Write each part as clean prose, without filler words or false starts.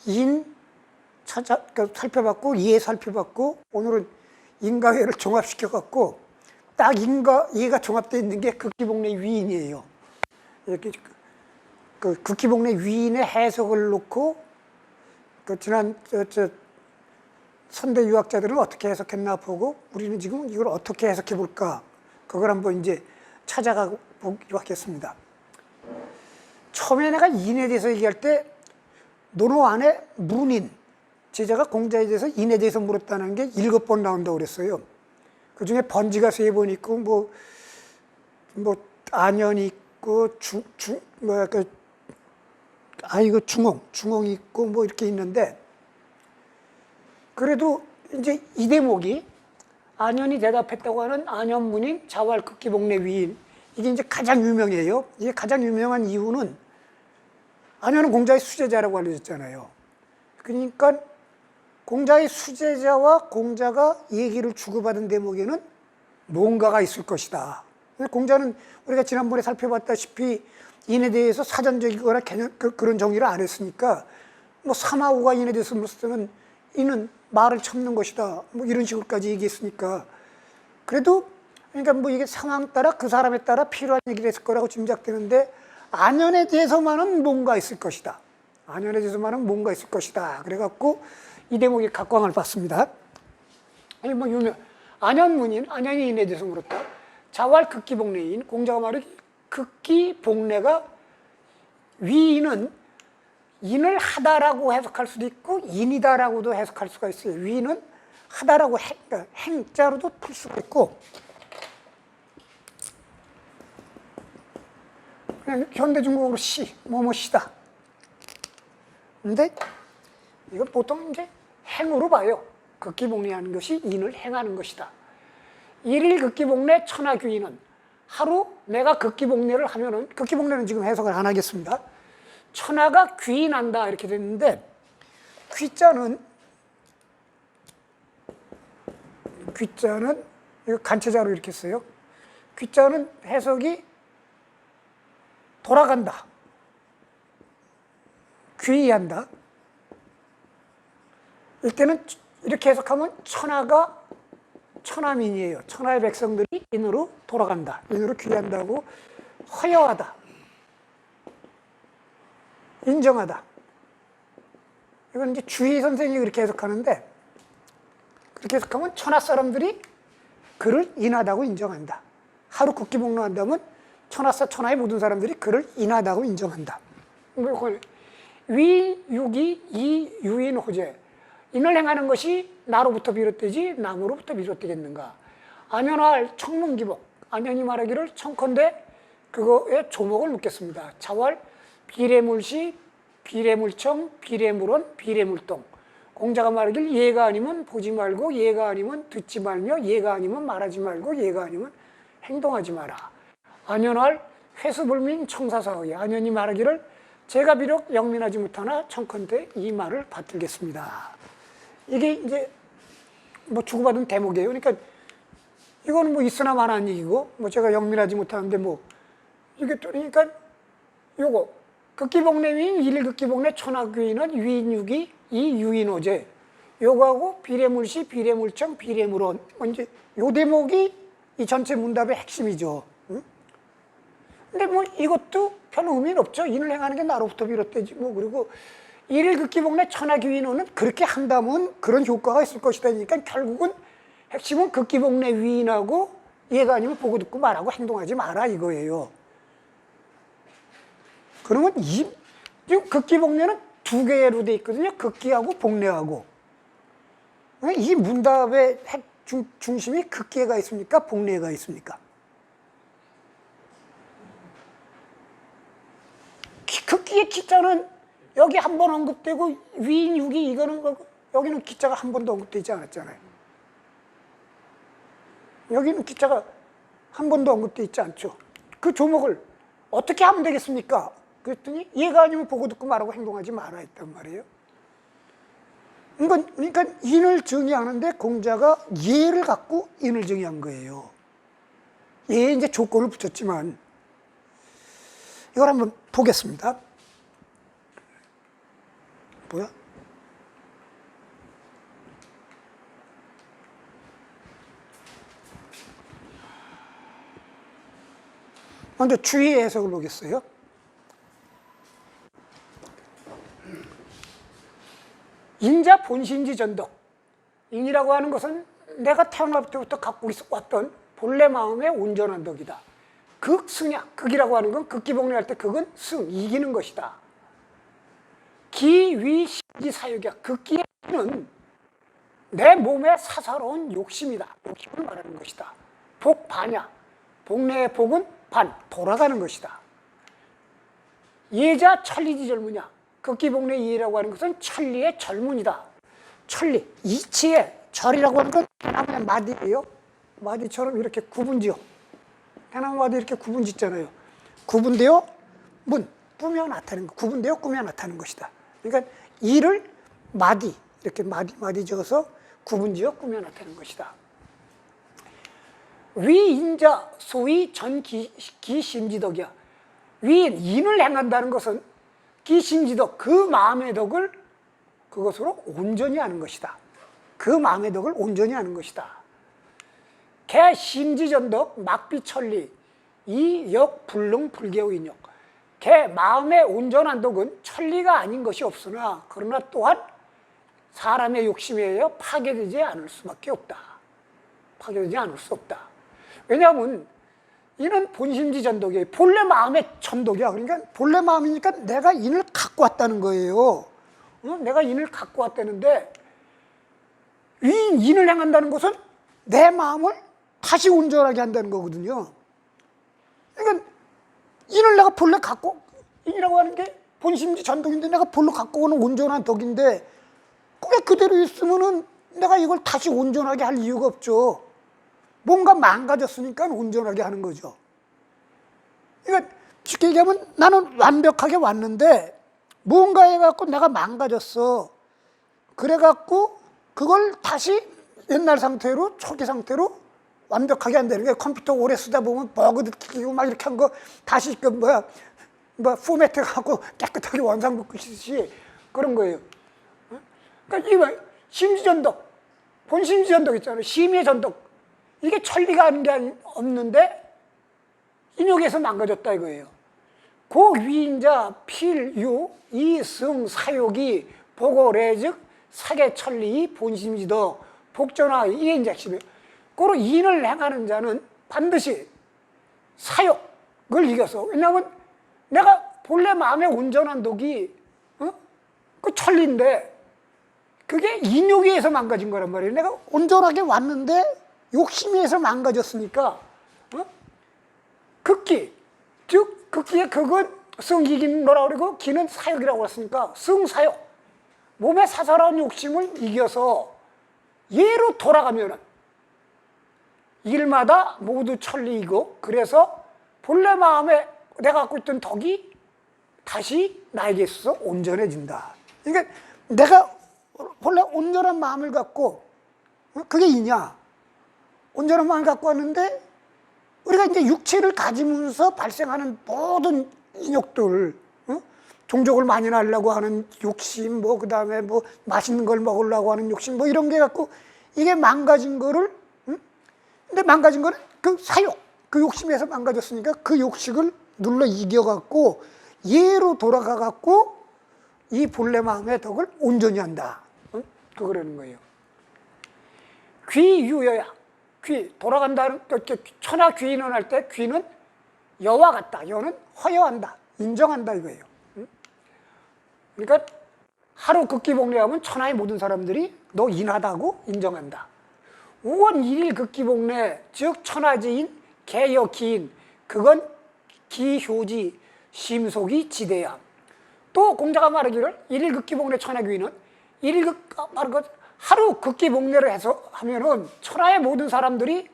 인 살펴봤고 예 살펴봤고 오늘은 인과 예를 종합시켜갖고 딱 인과 예가 종합되어 있는 게 극기복례 위인이에요. 이렇게 그 극기복례 위인의 해석을 놓고 그 지난 선대 유학자들은 어떻게 해석했나 보고 우리는 지금 이걸 어떻게 해석해 볼까 그걸 한번 이제 찾아가 보기로 하겠습니다. 처음에 내가 인에 대해서 얘기할 때 논어 안에 문인 제자가 공자에 대해서 인에 대해서 물었다는 게 7번 나온다고 그랬어요. 그 중에 번지가 3번 있고 뭐 안연이 있고 중홍이 있고 뭐 이렇게 있는데 그래도 이제 이 대목이 안연이 대답했다고 하는 안연문인 자왈 극기복례 위인 이게 이제 가장 유명해요. 이게 가장 유명한 이유는 안연은 공자의 수제자라고 알려졌잖아요. 그러니까 공자의 수제자와 공자가 얘기를 주고받은 대목에는 뭔가가 있을 것이다. 공자는 우리가 지난번에 살펴봤다시피 인에 대해서 사전적이거나 개념 그런 정의를 안 했으니까 뭐 사마우가 인에 대해서 무슨 이는 말을 참는 것이다. 뭐 이런 식으로까지 얘기했으니까 그래도 그러니까 뭐 이게 상황 따라 그 사람에 따라 필요한 얘기를 했을 거라고 짐작되는데 안연에 대해서만은 뭔가 있을 것이다. 안연에 대해서만은 뭔가 있을 것이다. 그래갖고 이 대목에 각광을 받습니다. 아니 뭐 유명 안연문인 안연이 인에 대해서 물었다. 자왈 극기복례인 공자가 말하기 극기복례가 위인은 인을 하다라고 해석할 수도 있고 인이다라고도 해석할 수가 있어요. 위인은 하다라고 행자로도 풀 수가 있고 그냥 현대중국어로 시, 뭐뭐시다. 근데 이건 보통 이제 행으로 봐요. 극기복례하는 것이 인을 행하는 것이다. 일일 극기복례 천하귀인은 하루 내가 극기복례를 하면은 극기복례는 지금 해석을 안 하겠습니다. 천하가 귀인한다 이렇게 됐는데 귀자는 이거 간체자로 이렇게 써요. 귀자는 해석이 돌아간다, 귀의한다. 이때는 이렇게 해석하면 천하가 천하민이에요. 천하의 백성들이 인으로 돌아간다, 인으로 귀의한다고 허여하다, 인정하다. 이건 이제 주의 선생이 그렇게 해석하는데 그렇게 해석하면 천하 사람들이 그를 인하다고 인정한다. 하루 극기복례한다면 천하의 모든 사람들이 그를 인하다고 인정한다. 위육이 이유인호재 인을 행하는 것이 나로부터 비롯되지 남으로부터 비롯되겠는가. 안연할 청문기복 안연이 말하기를 청컨대 그거에 조목을 묻겠습니다. 자왈 비례물시 비례물청 비례물원 비례물동 공자가 말하길 예가 아니면 보지 말고 예가 아니면 듣지 말며 예가 아니면 말하지 말고 예가 아니면 행동하지 마라. 안연할 회수불민 청사사의 안연이 말하기를 제가 비록 영민하지 못하나 청컨대 이 말을 받들겠습니다. 이게 이제 뭐 주고받은 대목이에요. 그러니까 이거는 뭐 있으나 마나한 얘기고 뭐 제가 영민하지 못하는데 뭐 이게 또 그러니까 요거 극기복례 위인 일일극기복례 천하귀인은 위인육이 이 유인호재 요거하고 비례물시 비례물청 비례물원 이제 요 대목이 이 전체 문답의 핵심이죠. 응? 근데 뭐 이것도 별 의미는 없죠. 인을 행하는 게 나로부터 비롯되지 뭐. 그리고 일일극기복례 천하귀인호는 그렇게 한다면 그런 효과가 있을 것이다. 그러니까 결국은 핵심은 극기복례 위인하고 얘가 아니면 보고 듣고 말하고 행동하지 마라 이거예요. 그러면 지금 극기복례는 두 개로 돼 있거든요. 극기하고 복례하고. 이 문답의 중심이 극기가 있습니까? 복례가 있습니까? 극기의 기자는 여기 한 번 언급되고 위인육이 이거는 여기는 기자가 한 번도 언급되지 않았잖아요. 여기는 기자가 한 번도 언급되어 있지 않죠. 그 조목을 어떻게 하면 되겠습니까? 그랬더니 얘가 아니면 보고 듣고 말하고 행동하지 말아 했단 말이에요. 그러니까 인을 정의하는데 공자가 예를 갖고 인을 정의한 거예요. 예에 이제 조건을 붙였지만 이걸 한번 보겠습니다. 뭐야? 먼저 주의 해석을 보겠어요. 인자 본심지 전덕. 인이라고 하는 것은 내가 태어날 때부터 갖고 왔던 본래 마음의 온전한 덕이다. 극승야, 극이라고 하는 건 극기복례할 때 극은 승, 이기는 것이다. 기위심지 사욕이야. 극기의 기는 내 몸의 사사로운 욕심이다. 욕심을 말하는 것이다. 복반야, 복례의 복은 반, 돌아가는 것이다. 예자 천리지 젊으냐. 극기복례 이해라고 하는 것은 천리의 젊은이다. 천리, 이치의 절이라고 하는 건 대나무의 마디예요. 마디처럼 이렇게 구분지어. 대나무 마디 이렇게 구분짓잖아요. 구분되어 문, 꾸며 나타내는 거. 구분되어 꾸며 나타내는 것이다. 그러니까 이를 마디, 이렇게 마디 지어서 구분지어 꾸며 나타내는 것이다. 위인자 소위 전기심지덕이야. 위인, 인을 행한다는 것은 기심지덕, 그 마음의 덕을 그것으로 온전히 하는 것이다. 그 마음의 덕을 온전히 하는 것이다. 개심지전덕 막비천리 이역 불능 불개오인역. 개 마음의 온전한 덕은 천리가 아닌 것이 없으나 그러나 또한 사람의 욕심에 의해 파괴되지 않을 수밖에 없다. 파괴되지 않을 수 없다. 왜냐하면 이는 본심지 전덕이에요. 본래 마음의 전덕이야. 그러니까 본래 마음이니까 내가 인을 갖고 왔다는 거예요. 내가 인을 갖고 왔다는데 인을 행한다는 것은 내 마음을 다시 온전하게 한다는 거거든요. 그러니까 인을 내가 본래 갖고, 인이라고 하는 게 본심지 전덕인데 내가 본래 갖고 오는 온전한 덕인데 그게 그대로 있으면은 내가 이걸 다시 온전하게 할 이유가 없죠. 뭔가 망가졌으니까 온전하게 하는 거죠. 그러니까 쉽게 얘기하면 나는 완벽하게 왔는데 뭔가 해갖고 내가 망가졌어. 그래갖고 그걸 다시 옛날 상태로, 초기 상태로 완벽하게 한다는 게 컴퓨터 오래 쓰다 보면 버그도 끼고 막 이렇게 한 거 다시 포매트 갖고 깨끗하게 원상복구시듯이 그런 거예요. 그러니까 이거 심지전덕, 본심지전덕 있잖아요. 심의 전덕. 이게 천리가 아닌 게 없는데 인욕에서 망가졌다 이거예요. 고위인자 필유 이승 사욕이 보고래즉 사계천리 본심지덕 복전화 이게 이제 핵심이에요. 고로 인을 행하는 자는 반드시 사욕을 이겨서, 왜냐하면 내가 본래 마음의 온전한 덕이 그 천리인데 그게 인욕에 의해서 망가진 거란 말이에요. 내가 온전하게 왔는데 욕심에 의해서 망가졌으니까 극기, 즉 극기의 극은 승이긴 뭐라 그러고 기는 사욕이라고 했으니까 승사욕, 몸의 사사로운 욕심을 이겨서 예로 돌아가면은 일마다 모두 천리이고, 그래서 본래 마음에 내가 갖고 있던 덕이 다시 나에게 있어서 온전해진다. 그러니까 내가 본래 온전한 마음을 갖고, 그게 이냐? 온전한 마음을 갖고 왔는데 우리가 이제 육체를 가지면서 발생하는 모든 인욕들, 종족을 많이 낳으려고 하는 욕심, 그 다음에 맛있는 걸 먹으려고 하는 욕심, 이런 게 갖고 이게 망가진 거를, 근데 망가진 거는 그 사욕, 그 욕심에서 망가졌으니까 그 욕식을 눌러 이겨갖고 예로 돌아가갖고 이 본래 마음의 덕을 온전히 한다. 그러는 거예요. 귀유여야. 귀, 돌아간다는, 천하 귀인을 할 때 귀는 여와 같다. 여는 허여한다. 인정한다 이거예요. 그러니까 하루 극기복례하면 천하의 모든 사람들이 너 인하다고 인정한다. 5원 1일 극기복례, 즉 천하지인 개여기인, 그건 기효지 심속이 지대야. 또 공자가 말하기를 1일 극기복례 천하귀인은 하루 극기복례를 해서 하면은 천하의 모든 사람들이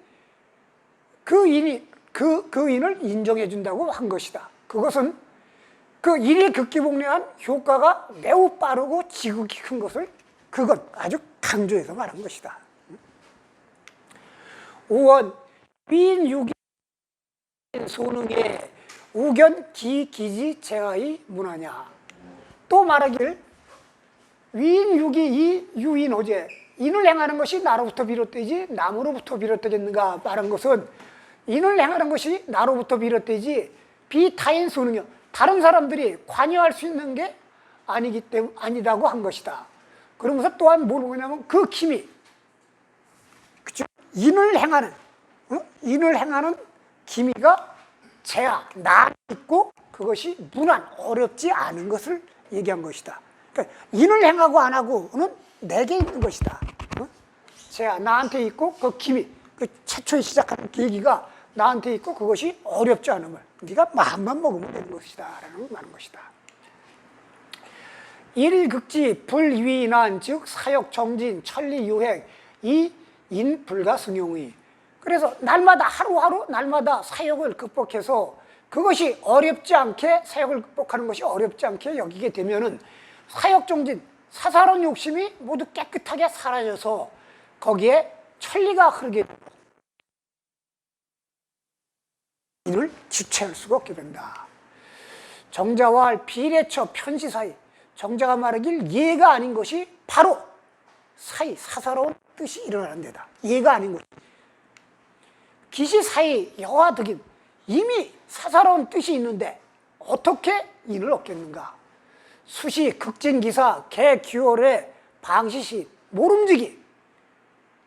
그 인을 인정해 준다고 한 것이다. 그것은 그 1일 극기복례한 효과가 매우 빠르고 지극히 큰 것을 그건 아주 강조해서 말한 것이다. 5원 위인유기 소능에 우견 기기지 제하의 문하냐. 또 말하기를 위인유기 이 유인호재, 인을 행하는 것이 나로부터 비롯되지 남으로부터 비롯되겠는가 말한 것은 인을 행하는 것이 나로부터 비롯되지 비타인 수능이요. 다른 사람들이 관여할 수 있는 게 아니다고 한 것이다. 그러면서 또한 뭘 보냐면 그 기미, 그쵸? 인을 행하는 기미가 재아, 나 있고 그것이 무난, 어렵지 않은 것을 얘기한 것이다. 그러니까 인을 행하고 안 하고는 내게 있는 것이다. 재아, 나한테 있고 그 기미, 그 최초에 시작하는 계기가 나한테 있고 그것이 어렵지 않음을 네가 마음만 먹으면 되는 것이다 라는 말인 것이다. 일극지 불위난 즉 사욕정진 천리유행 이 인불가승용의. 그래서 날마다 하루하루 날마다 사욕을 극복해서 그것이 어렵지 않게 사욕을 극복하는 것이 어렵지 않게 여기게 되면은 사욕정진 사사로운 욕심이 모두 깨끗하게 사라져서 거기에 천리가 흐르게 되고 이를 주체할 수가 없게 된다. 정자와 비례처 편시 사이, 정자가 말하길 예가 아닌 것이 바로 사이, 사사로운 뜻이 일어나는 데다. 예가 아닌 것. 기시 사이 여와 득인, 이미 사사로운 뜻이 있는데 어떻게 인을 얻겠는가? 수시 극진기사 개규월의 방시시 모름지기,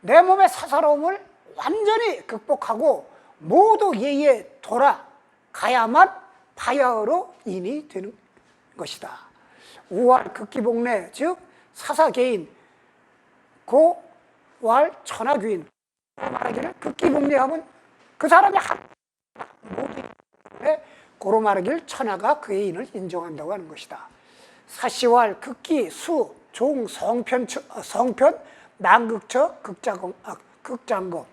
내 몸의 사사로움을 완전히 극복하고 모두 예에 돌아가야만 바야흐로 인이 되는 것이다. 우활 극기복례 즉 사사개인 고왈 천하귀인 말하기를 극기복례하면 그 사람이 모두 고로 말하기를 천하가 그의 인을 인정한다고 하는 것이다. 사시왈 극기 수 종 성편 난극처 극장거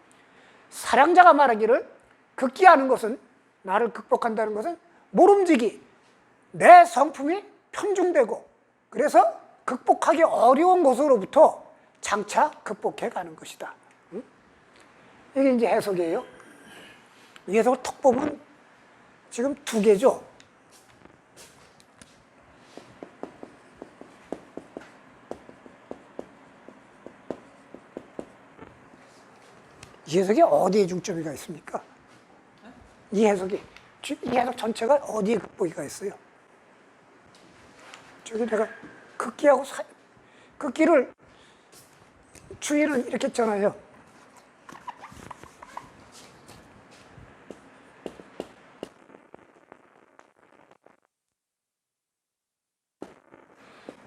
사량자가 말하기를 극기하는 것은 나를 극복한다는 것은 모름지기 내 성품이 편중되고 그래서 극복하기 어려운 것으로부터 장차 극복해 가는 것이다. 이게 이제 해석이에요. 이 해석을 톡 보면 지금 두 개죠. 이 해석이 어디에 중점이가 있습니까? 이 해석 전체가 어디에 극복이가 있어요? 저기 내가 극기하고 극기를 주의는 이렇게 했잖아요.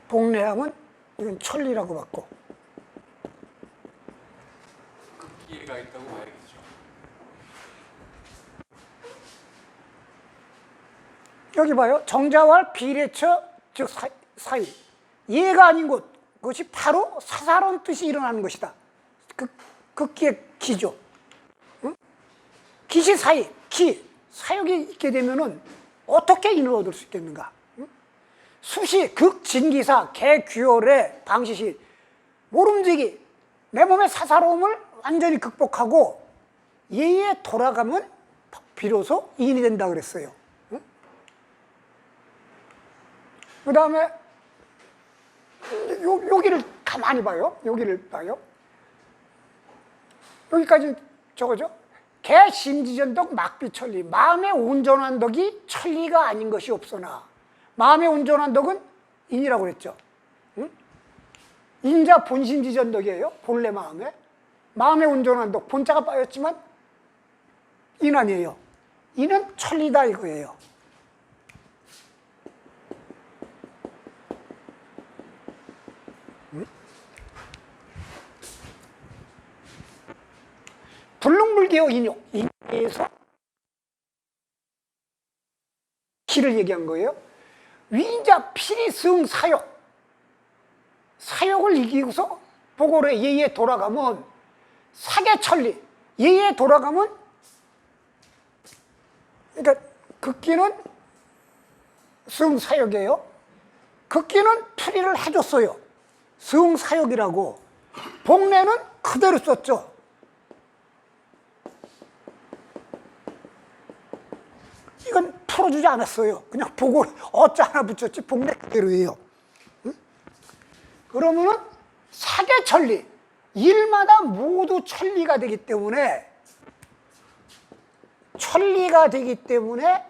복례하면 이건 천리라고 봤고 이해가 있다고 봐야겠죠. 여기 봐요. 정자와 비례처 즉 사이 예가 아닌 것 그것이 바로 사사로운 뜻이 일어나는 것이다. 극기의 기죠. 응? 기시 사이 기 사욕이 있게 되면은 어떻게 인을 얻을 수 있겠는가? 응? 수시 극진기사 개규월의 방시시 모름지기 내 몸의 사사로움을 완전히 극복하고 예에 돌아가면 비로소 인이 된다 그랬어요. 응? 그 다음에 여기를 가만히 봐요. 여기를 봐요. 여기까지 저거죠. 개심지전덕 막비천리 마음의 온전한 덕이 천리가 아닌 것이 없으나 마음의 온전한 덕은 인이라고 그랬죠. 응? 인자 본심지전덕이에요. 본래 마음의 온전한 덕 본자가 빠졌지만 인 아니에요. 인은 천리다 이거예요. 불능불개요 인욕 인에서 기를 얘기한 거예요. 위인자 필이승 사욕을 이기고서 보고래 예에 돌아가면 사계천리 예에 돌아가면 그러니까 극기는 승사욕이에요. 극기는 풀이를 해줬어요. 승사욕이라고. 복례는 그대로 썼죠. 이건 풀어주지 않았어요. 그냥 보고 어짜 하나 붙였지 복례 그대로예요. 응? 그러면은 사계천리 일마다 모두 천리가 되기 때문에 천리가 되기 때문에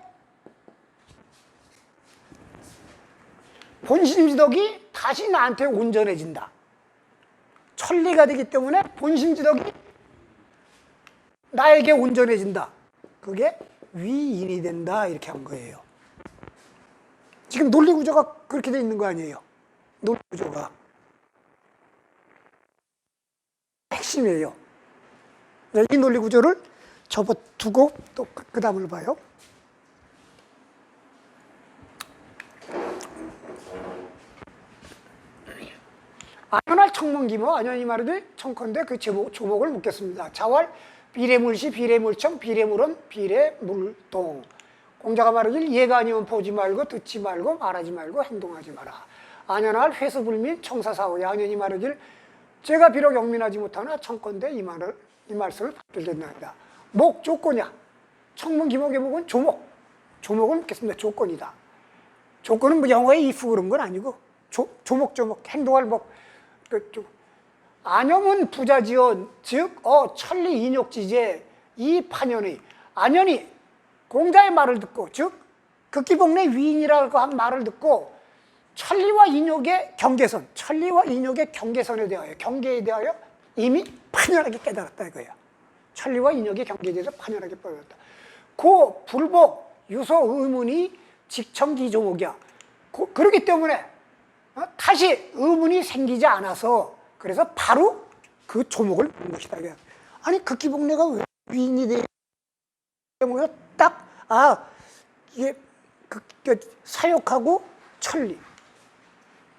본심지덕이 다시 나한테 온전해진다. 천리가 되기 때문에 본심지덕이 나에게 온전해진다. 그게 위인이 된다. 이렇게 한 거예요. 지금 논리구조가 그렇게 돼 있는 거 아니에요? 논리구조가. 핵심이에요. 이 논리구조를 접어두고 또 그 다음을 봐요. 안연할 청문기모 안연이 말하되 청컨대 그 조목을 묻겠습니다. 자왈 비례물시 비례물청 비례물원 비례물동. 공자가 말하길 예가 아니면 보지 말고 듣지 말고 말하지 말고 행동하지 마라. 안연할 회수불민 청사사오. 안연이 말하길 제가 비록 영민하지 못하나 청컨대 이 말씀을 받들겠나이다. 목 조건이야. 청문기목의 목은 조목. 조목을 묻겠습니다. 조건이다. 조건은 뭐 영어의 if 그런 건 아니고 조목 행동할 목. 안염은 부자지언 즉 천리 인욕지제 이 판연의. 안연이 공자의 말을 듣고 즉 극기복내 위인이라고 한 말을 듣고 천리와 인욕의 경계선, 천리와 인욕의 경계선에 대하여 경계에 대하여 이미 판연하게 깨달았다 이거예요. 천리와 인욕의 경계에 대해서 판연하게 깨달았다. 고 불복 유소 의문이 직청기조목이야. 그렇기 때문에 다시 의문이 생기지 않아서 그래서 바로 그 조목을 묻는 것이다. 아니 극기복내가 왜 위인이 되는 경우에 딱 이게 사욕하고 천리,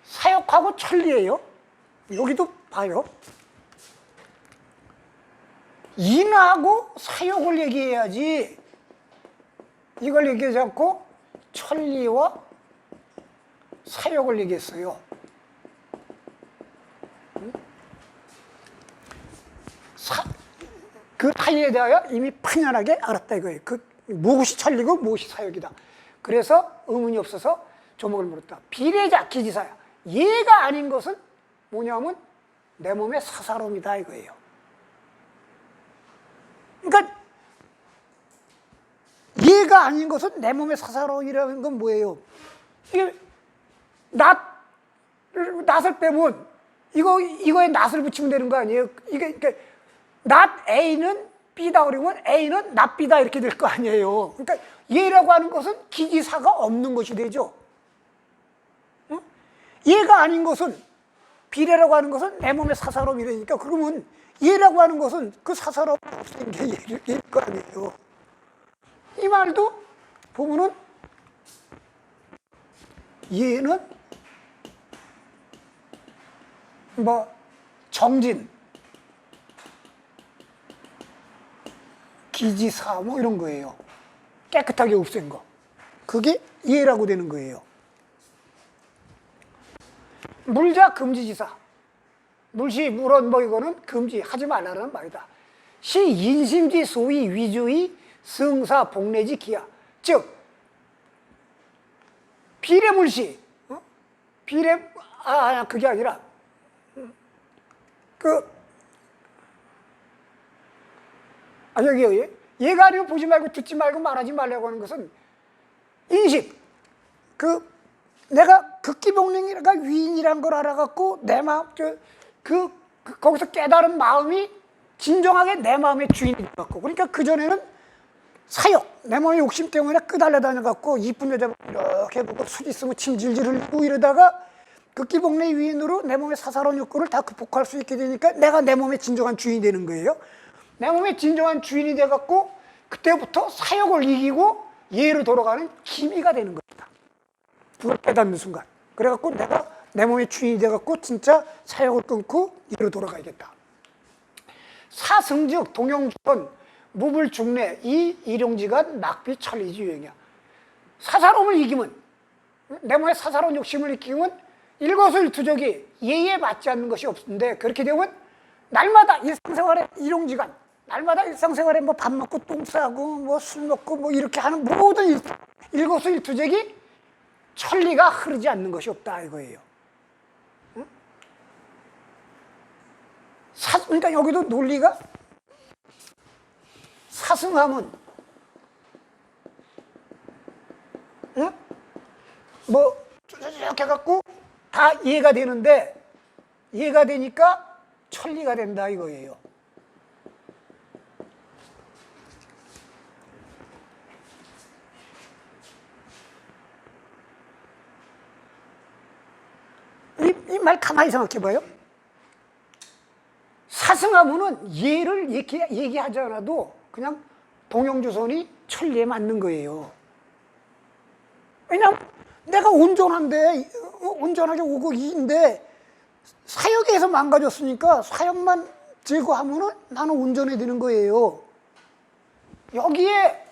사욕하고 천리예요. 여기도 봐요. 인하고 사욕을 얘기해야지 이걸 얘기하지 않고 천리와 사욕을 얘기했어요. 그 사이에 대하여 이미 판연하게 알았다 이거예요. 무엇이 천리고 무엇이 사욕이다. 그래서 의문이 없어서 조목을 물었다. 비례자 기지사야. 얘가 아닌 것은 뭐냐면 내 몸의 사사로움이다 이거예요. 그러니까 얘가 아닌 것은 내 몸의 사사로움이라는 건 뭐예요? 이게 낫을 빼면 이거에 낫을 붙이면 되는 거 아니에요? 이게 낫 A는 B다 그러면 A는 낫 B다 이렇게 될 거 아니에요. 그러니까 얘라고 하는 것은 기지사가 없는 것이 되죠. 응? 얘가 아닌 것은 비례라고 하는 것은 내 몸의 사사로움이라니까 그러면 얘라고 하는 것은 그 사사로움 없는 게 얘일 거 아니에요. 이 말도 보면은 얘는 정진, 기지사 이런 거예요. 깨끗하게 없앤 거. 그게 예라고 되는 거예요. 물자 금지지사. 물시, 물원 이거는 금지하지 말라는 말이다. 시 인심지 소위 위주의 승사 복내지 기야. 즉 비례물시. 비례 그게 아니라 여기 얘가 아니면 보지 말고 듣지 말고 말하지 말라고 하는 것은 인식. 내가 극기복령이가 위인이란 걸 알아갖고 내 마음 거기서 깨달은 마음이 진정하게 내 마음의 주인이 돼갖고 그러니까 그 전에는 사욕 내 마음의 욕심 때문에 끄달려다녀갖고 이쁜 여자 이렇게 보고 술 있으면 침 질질 흘리고 이러다가 극기복내 위인으로 내 몸의 사사로운 욕구를 다 극복할 수 있게 되니까 내가 내 몸의 진정한 주인이 되는 거예요. 내 몸의 진정한 주인이 돼갖고 그때부터 사욕을 이기고 예로 돌아가는 기미가 되는 겁니다. 그걸 깨닫는 순간. 그래갖고 내가 내 몸의 주인이 돼갖고 진짜 사욕을 끊고 예로 돌아가야겠다. 사승즉 동영주건 무불중래 이 일용지간 낙비천리지 유행이야. 사사로움을 이기면 내 몸의 사사로운 욕심을 이기면 일거수일투족이 예에 맞지 않는 것이 없는데 그렇게 되면 날마다 일상생활에 일용지간 날마다 일상생활에 밥 먹고 똥 싸고 술 먹고 이렇게 하는 모든 일거수일투족이 천리가 흐르지 않는 것이 없다 이거예요. 응? 그러니까 여기도 논리가 사승하면 이렇게 해갖고 다 이해가 되는데, 이해가 되니까 천리가 된다 이거예요. 이 말 가만히 생각해 봐요. 사승하면은 예를 이렇게 얘기하지 않아도 그냥 동영주선이 천리에 맞는 거예요. 왜냐면 내가 온전하게 오고 이인데 사역에서 망가졌으니까 사역만 제거하면은 나는 온전해 되는 거예요. 여기에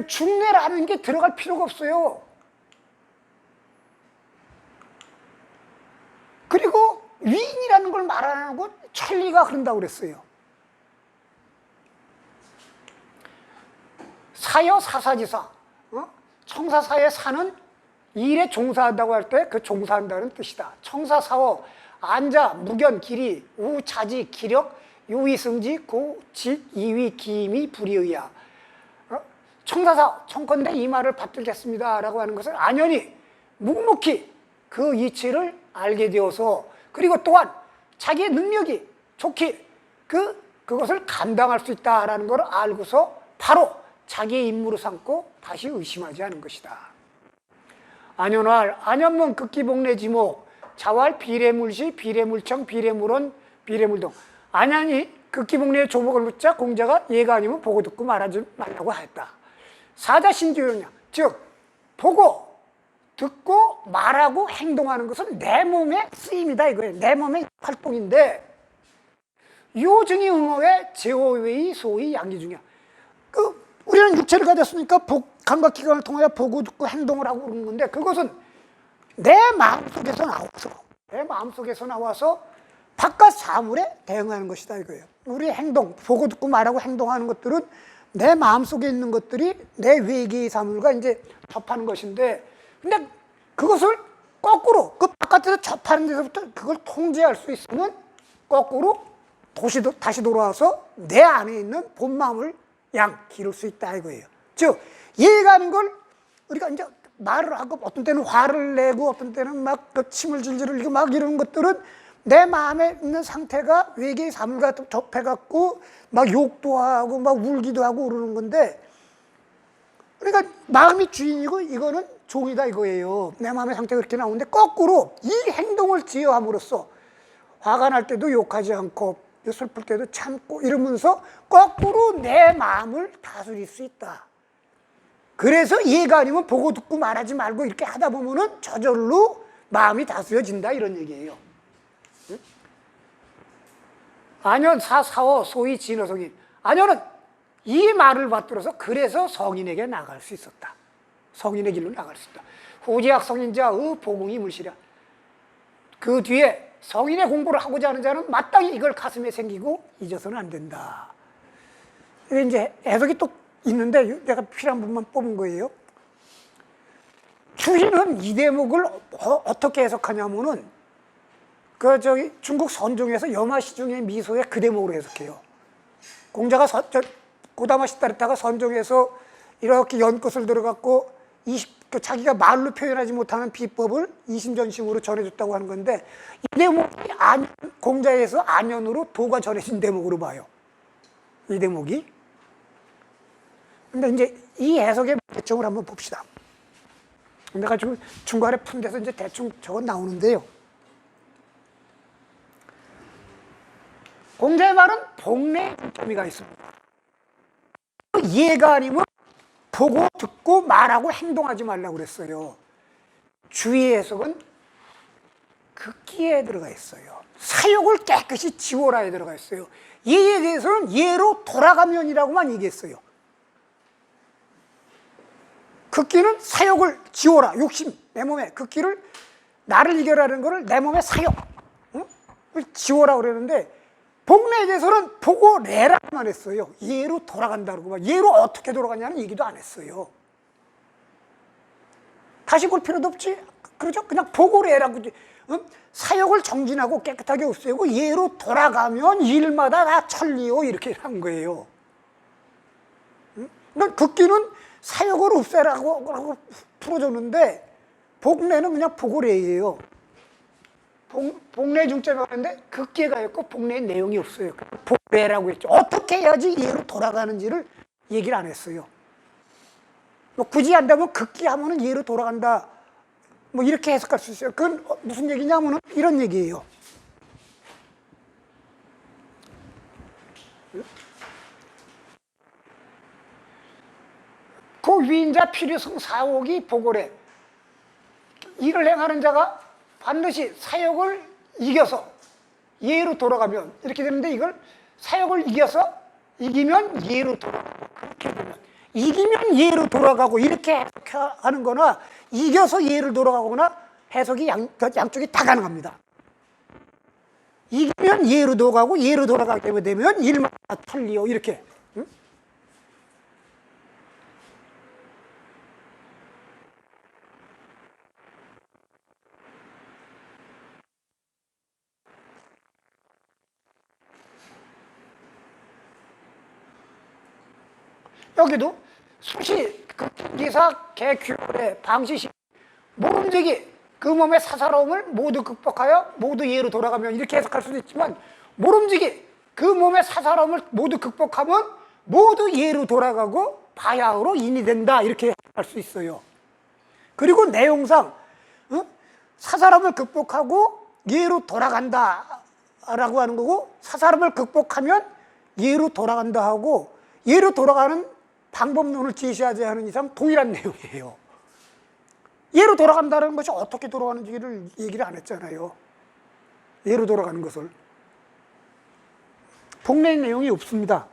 중내라는 게 들어갈 필요가 없어요. 그리고 위인이라는 걸 말 안 하고 천리가 흐른다고 그랬어요. 사여 사사지사, 청사사의 사는 일에 종사한다고 할 때 그 종사한다는 뜻이다. 청사사어, 안자, 무견, 기리, 우자지, 기력, 유위승지, 고짓, 이위, 기임이 불이의야. 청사사, 청컨대 이 말을 받들겠습니다 라고 하는 것은 안연히 묵묵히 그 이치를 알게 되어서, 그리고 또한 자기의 능력이 좋게 그것을 감당할 수 있다라는 걸 알고서 바로 자기의 임무로 삼고 다시 의심하지 않은 것이다. 안연할, 안연문 극기복내 지목, 자왈 비례물시, 비례물청, 비례물원, 비례물동. 안연이 극기복내의 조목을 묻자 공자가 얘가 아니면 보고 듣고 말하지 말라고 하였다. 사자신주요냐, 즉 보고 듣고 말하고 행동하는 것은 내 몸의 쓰임이다 이거예요. 내 몸의 활동인데, 요증이 응어의 제호웨이 소위 양기중이야. 우리는 육체를 가졌으니까 감각기관을 통하여 보고 듣고 행동을 하고 그러는 건데, 그것은 내 마음속에서 나와서 바깥 사물에 대응하는 것이다 이거예요. 우리의 행동, 보고 듣고 말하고 행동하는 것들은 내 마음속에 있는 것들이 내 외계의 사물과 이제 접하는 것인데, 근데 그것을 거꾸로 그 바깥에서 접하는 데서부터 그걸 통제할 수 있으면 거꾸로 다시 돌아와서 내 안에 있는 본 마음을 기를 수 있다 이거예요. 즉 이해가는 걸 우리가 이제 말을 하고 어떤 때는 화를 내고 어떤 때는 막 그 침을 질질 흘리고 막 이런 것들은 내 마음에 있는 상태가 외계의 사물과 접해갖고 막 욕도 하고 막 울기도 하고 그러는 건데, 그러니까 마음이 주인이고 이거는 종이다 이거예요. 내 마음의 상태가 그렇게 나오는데, 거꾸로 이 행동을 지어함으로써 화가 날 때도 욕하지 않고 슬플 때도 참고 이러면서 거꾸로 내 마음을 다스릴 수 있다. 그래서 이해가 아니면 보고 듣고 말하지 말고 이렇게 하다 보면은 저절로 마음이 다스려진다 이런 얘기예요. 응? 안연 사사어 소위 진어성인. 안연은 이 말을 받들어서 그래서 성인에게 나갈 수 있었다. 성인의 길로 나갈 수 있다. 후지학 성인자의 보공이 물시랴. 그 뒤에 성인의 공부를 하고자 하는 자는 마땅히 이걸 가슴에 새기고 잊어서는 안 된다. 이게 이제 해석이 또 있는데 내가 필요한 부분만 뽑은 거예요. 주희는 이 대목을 어떻게 해석하냐면은 중국 선종에서 여마시중의 미소의 그 대목으로 해석해요. 공자가 고다마시 따르다가 선종에서 이렇게 연꽃을 들어갖고 자기가 말로 표현하지 못하는 비법을 이심전심으로 전해줬다고 하는 건데, 이 대목이 공자에서 안연으로 도가 전해진 대목으로 봐요. 이 대목이. 근데 이제 이 해석의 대충을 한번 봅시다. 내가 지금 중간에 푼 데서 이제 대충 저건 나오는데요. 공자의 말은 복내의 의미가 있습니다. 이해가 아니면 보고 듣고 말하고 행동하지 말라고 그랬어요. 주의 해석은 극기에 들어가 있어요. 사욕을 깨끗이 지워라에 들어가 있어요. 예에 대해서는 예로 돌아가면이라고만 얘기했어요. 극기는 사욕을 지워라, 욕심, 내 몸에 극기를 나를 이겨라는 거를 내 몸에 사욕, 지워라 그랬는데, 복내에 대해서는 보고 내라고만 했어요. 예로 돌아간다고, 막 예로 어떻게 돌아가냐는 얘기도 안 했어요. 다시 볼 필요도 없지. 그러죠? 그냥 보고 내라고. 사욕을 정진하고 깨끗하게 없애고 예로 돌아가면 일마다 다 천리요 이렇게 한 거예요. 극기는 사욕을 없애라고 풀어줬는데, 복례는 그냥 보고례예요. 복례 중점이 하는데 극기가 있고 복례 내용이 없어요. 복례라고 했죠. 어떻게 해야지 예로 돌아가는지를 얘기를 안 했어요. 뭐 굳이 한다면 극기하면은 예로 돌아간다. 뭐 이렇게 해석할 수 있어요. 그건 무슨 얘기냐면은 이런 얘기예요. 그 위인자 필요성 사옥이 보고래. 일을 행하는 자가 반드시 사역을 이겨서 예로 돌아가면 이렇게 되는데, 이걸 사역을 이기면 예로 돌아가고, 그렇게 되면 이기면 예로 돌아가고 이렇게 해석하는 거나 이겨서 예로 돌아가거나 해석이 양쪽이 다 가능합니다. 이기면 예로 돌아가고 예로 돌아가게 되면 일마다 천리요 이렇게. 응? 여기도 수시 기사 개규례 방시시 모름지기 그 몸의 사사로움을 모두 극복하여 모두 예로 돌아가면 이렇게 해석할 수도 있지만, 모름지기 그 몸의 사사로움을 모두 극복하면 모두 예로 돌아가고 바야흐로 인이 된다 이렇게 할 수 있어요. 그리고 내용상 사사로움을 극복하고 예로 돌아간다 라고 하는 거고, 사사로움을 극복하면 예로 돌아간다 하고 예로 돌아가는 방법론을 제시하지 않은 이상 동일한 내용이에요. 예로 돌아간다는 것이 어떻게 돌아가는지를 얘기를 안 했잖아요. 예로 돌아가는 것을. 복례 내용이 없습니다.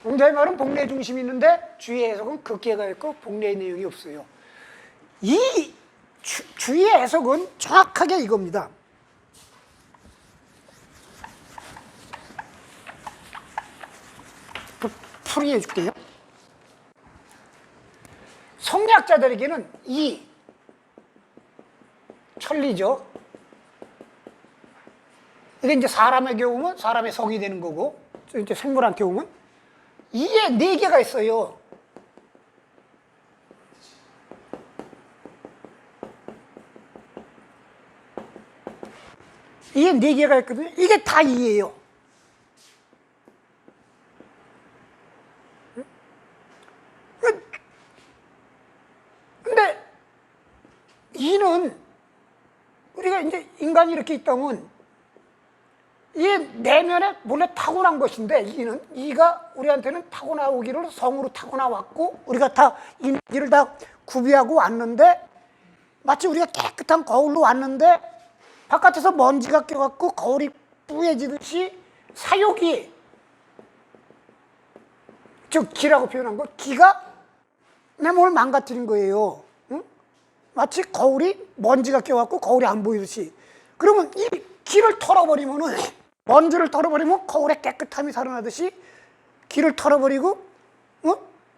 공자의 말은 복례 중심이 있는데 주의 해석은 극계가 있고 복례의 내용이 없어요. 이 주의 해석은 정확하게 이겁니다. 풀이해 줄게요. 성리학자들에게는 이 천리죠. 이게 이제 사람의 경우면 사람의 성이 되는 거고, 이제 생물한테 오면 이에 네 개가 있어요. 이게 네 개가 있거든요. 이게 다 이예요. 근데 이는 우리가 이제 인간이 이렇게 있다면 이 내면에 원래 타고난 것인데, 이가 우리한테는 타고나오기를 성으로 타고나왔고 우리가 다 이를 다 구비하고 왔는데, 마치 우리가 깨끗한 거울로 왔는데 바깥에서 먼지가 껴갖고 거울이 뿌얘지듯이 사욕이, 즉 기라고 표현한 거, 기가 내 몸을 망가뜨린 거예요. 응? 마치 거울이 먼지가 껴갖고 거울이 안 보이듯이. 그러면 이 기를 털어버리면은, 먼지를 털어버리면 거울의 깨끗함이 살아나듯이 기를 털어버리고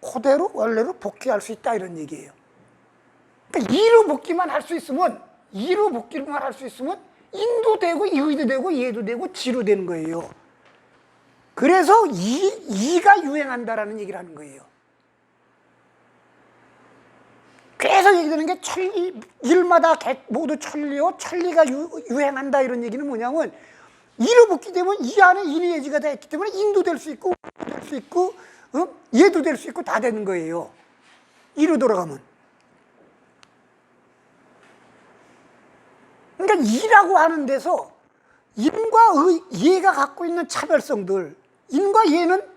그대로 원래로 복귀할 수 있다 이런 얘기예요. 그러니까 이로 복귀만 할 수 있으면, 인도 되고 이의도 되고 예도 되고 지로 되는 거예요. 그래서 이가 유행한다라는 얘기를 하는 거예요. 계속 얘기되는 게 일마다 모두 천리요, 천리가 유행한다 이런 얘기는 뭐냐면, 이로 붙기 되면 이 안에 인의 예지가 다 있기 때문에 인도 될 수 있고 예도 될 수 있고 다 되는 거예요. 이로 돌아가면. 그러니까 이라고 하는 데서 인과 예가 갖고 있는 차별성들, 인과 예는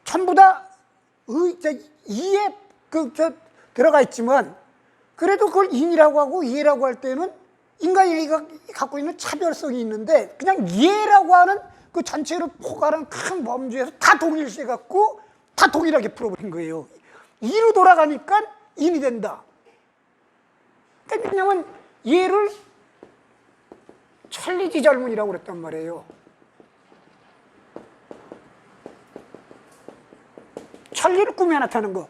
전부 다 이에 들어가 있지만, 그래도 그걸 인이라고 하고 예라고 할 때는 인과 예가 갖고 있는 차별성이 있는데, 그냥 예라고 하는 그 전체를 포괄한 큰 범주에서 다 동일시해 갖고 다 동일하게 풀어버린 거예요. 이로 돌아가니까 인이 된다. 그러니까 왜냐면 예를 천리지절문이라고 그랬단 말이에요. 천리를 꾸며 나타나는 거.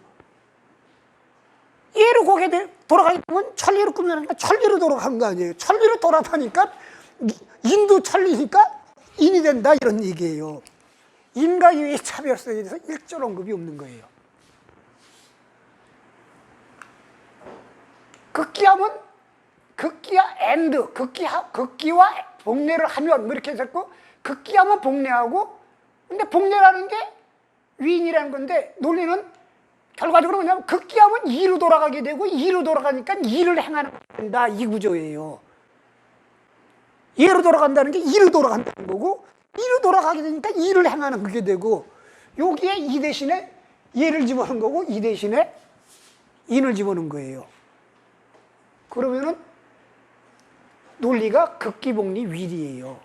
예로 거기에 돌아가게 되면 천리로 꾸며 나타나니까 천리로 돌아간 거 아니에요. 천리로 돌아가니까 인도 천리니까 인이 된다 이런 얘기예요. 인과 예의 차별성에 대해서 일절 언급이 없는 거예요. 극기하면 극기와 and, 극기와 복례를 하면 뭐 이렇게 했었고, 극기하면 복례하고, 근데 복례라는 게 위인이라는 건데, 논리는 결과적으로 뭐냐면 극기하면 이로 돌아가게 되고, 이로 돌아가니까 이를 행하는 된다, 이 구조예요. 예로 돌아간다는 게 이로 돌아간다는 거고, 이로 돌아가게 되니까 이를 행하는 그게 되고, 여기에 이 대신에 예를 집어넣은 거고, 이 대신에 인을 집어넣은 거예요. 그러면은 논리가 극기복리 위리예요.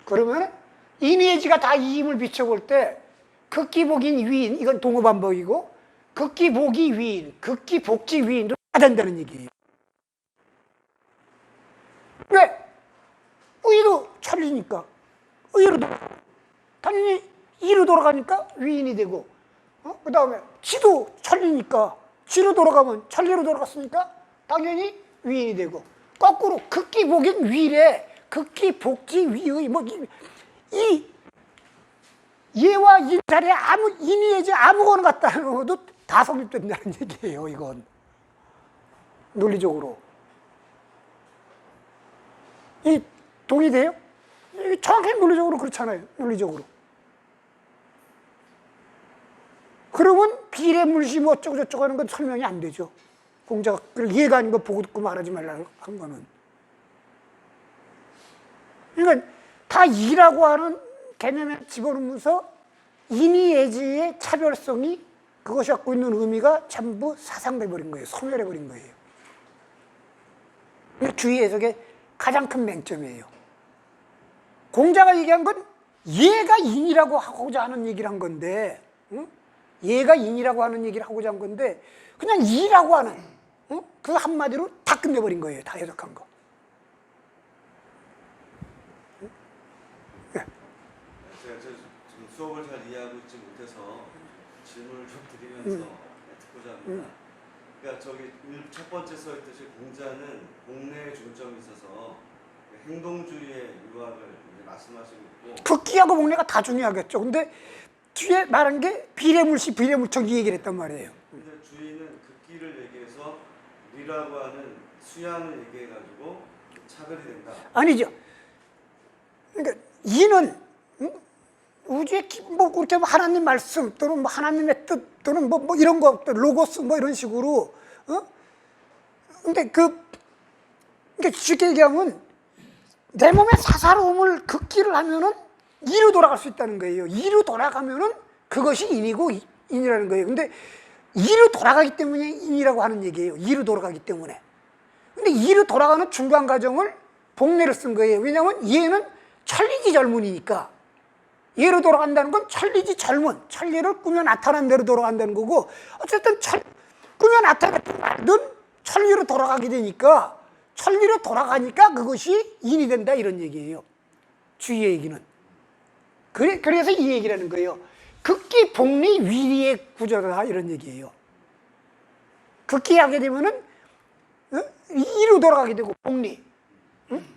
그러면 인의예지가 다 이 힘을 비춰볼 때 극기복인 위인, 이건 동어반복이고, 극기복이 위인, 극기복지 위인도 다 된다는 얘기예요. 왜? 의도 천리니까. 의로 돌아가. 당연히 이로 돌아가니까 위인이 되고, 그 다음에 지도 천리니까, 지로 돌아가면 천리로 돌아갔으니까 당연히 위인이 되고, 거꾸로 극기복인 위래, 극기복지 위의, 뭐, 이 예와 인 자리에 인의예지 아무거나 갖다 놓아도 다 성립된다는 얘기예요, 이건. 논리적으로. 이 동의돼요? 정확히 논리적으로 그렇잖아요. 논리적으로. 그러면 비례물시 뭐 어쩌고 저쩌고 하는 건 설명이 안 되죠. 공자가 이해가 아닌 거 보고 듣고 말하지 말라고 한 거는. 그러니까 다 이라고 하는 개념에 집어넣으면서 인의예지의 차별성이 그것이 갖고 있는 의미가 전부 사상돼버린 거예요. 소멸해버린 거예요. 주의 해석의 가장 큰 맹점이에요. 공자가 얘기한 건 얘가 인이라고 하고자 하는 얘기를 한 건데, 응? 얘가 인이라고 하는 얘기를 하고자 한 건데, 그냥 이라고 하는, 응? 그 한마디로 다 끝내버린 거예요. 다 해석한 거. 네. 제가 지금 수업을 잘 이해하고 있지 못해서 질문을 좀 드리면서 듣고자 합니다. 그러니까 저기 첫 번째 써 있듯이 공자는 복례에 중점이 있어서 행동주의의 유학을 말씀하시고 있고, 극기하고 복례가 다 중요하겠죠. 근데 뒤에 말한 게 비례물시, 비례물척 이 얘기를 했단 말이에요. 근데 주의는 극기를 얘기해서 리라고 하는 수양을 얘기해가지고 차별이 된다. 아니죠. 그러니까 이는 우주의 뭐 그렇게 하나님 말씀 또는 뭐 하나님의 뜻 또는 뭐 이런 거 로고스 뭐 이런 식으로 근데 그러니까 쉽게 얘기하면 내 몸의 사사로움을 극기를 하면은 이로 돌아갈 수 있다는 거예요. 이로 돌아가면은 그것이 인이고 인이라는 거예요. 근데 이로 돌아가기 때문에 인이라고 하는 얘기예요. 이로 돌아가기 때문에. 근데 이로 돌아가는 중간 과정을 복례를 쓴 거예요. 왜냐하면 얘는 천리지 젊은이니까. 얘로 돌아간다는 건 천리지 젊은, 천리를 꾸며 나타난 대로 돌아간다는 거고, 어쨌든 꾸며 나타났든 말든 천리로 돌아가게 되니까, 천리로 돌아가니까 그것이 인이 된다 이런 얘기예요. 주의의 얘기는. 그래서 이 얘기라는 거예요. 극기 복리 위리의 구조다 이런 얘기예요. 극기하게 되면은 이로 돌아가게 되고 복리,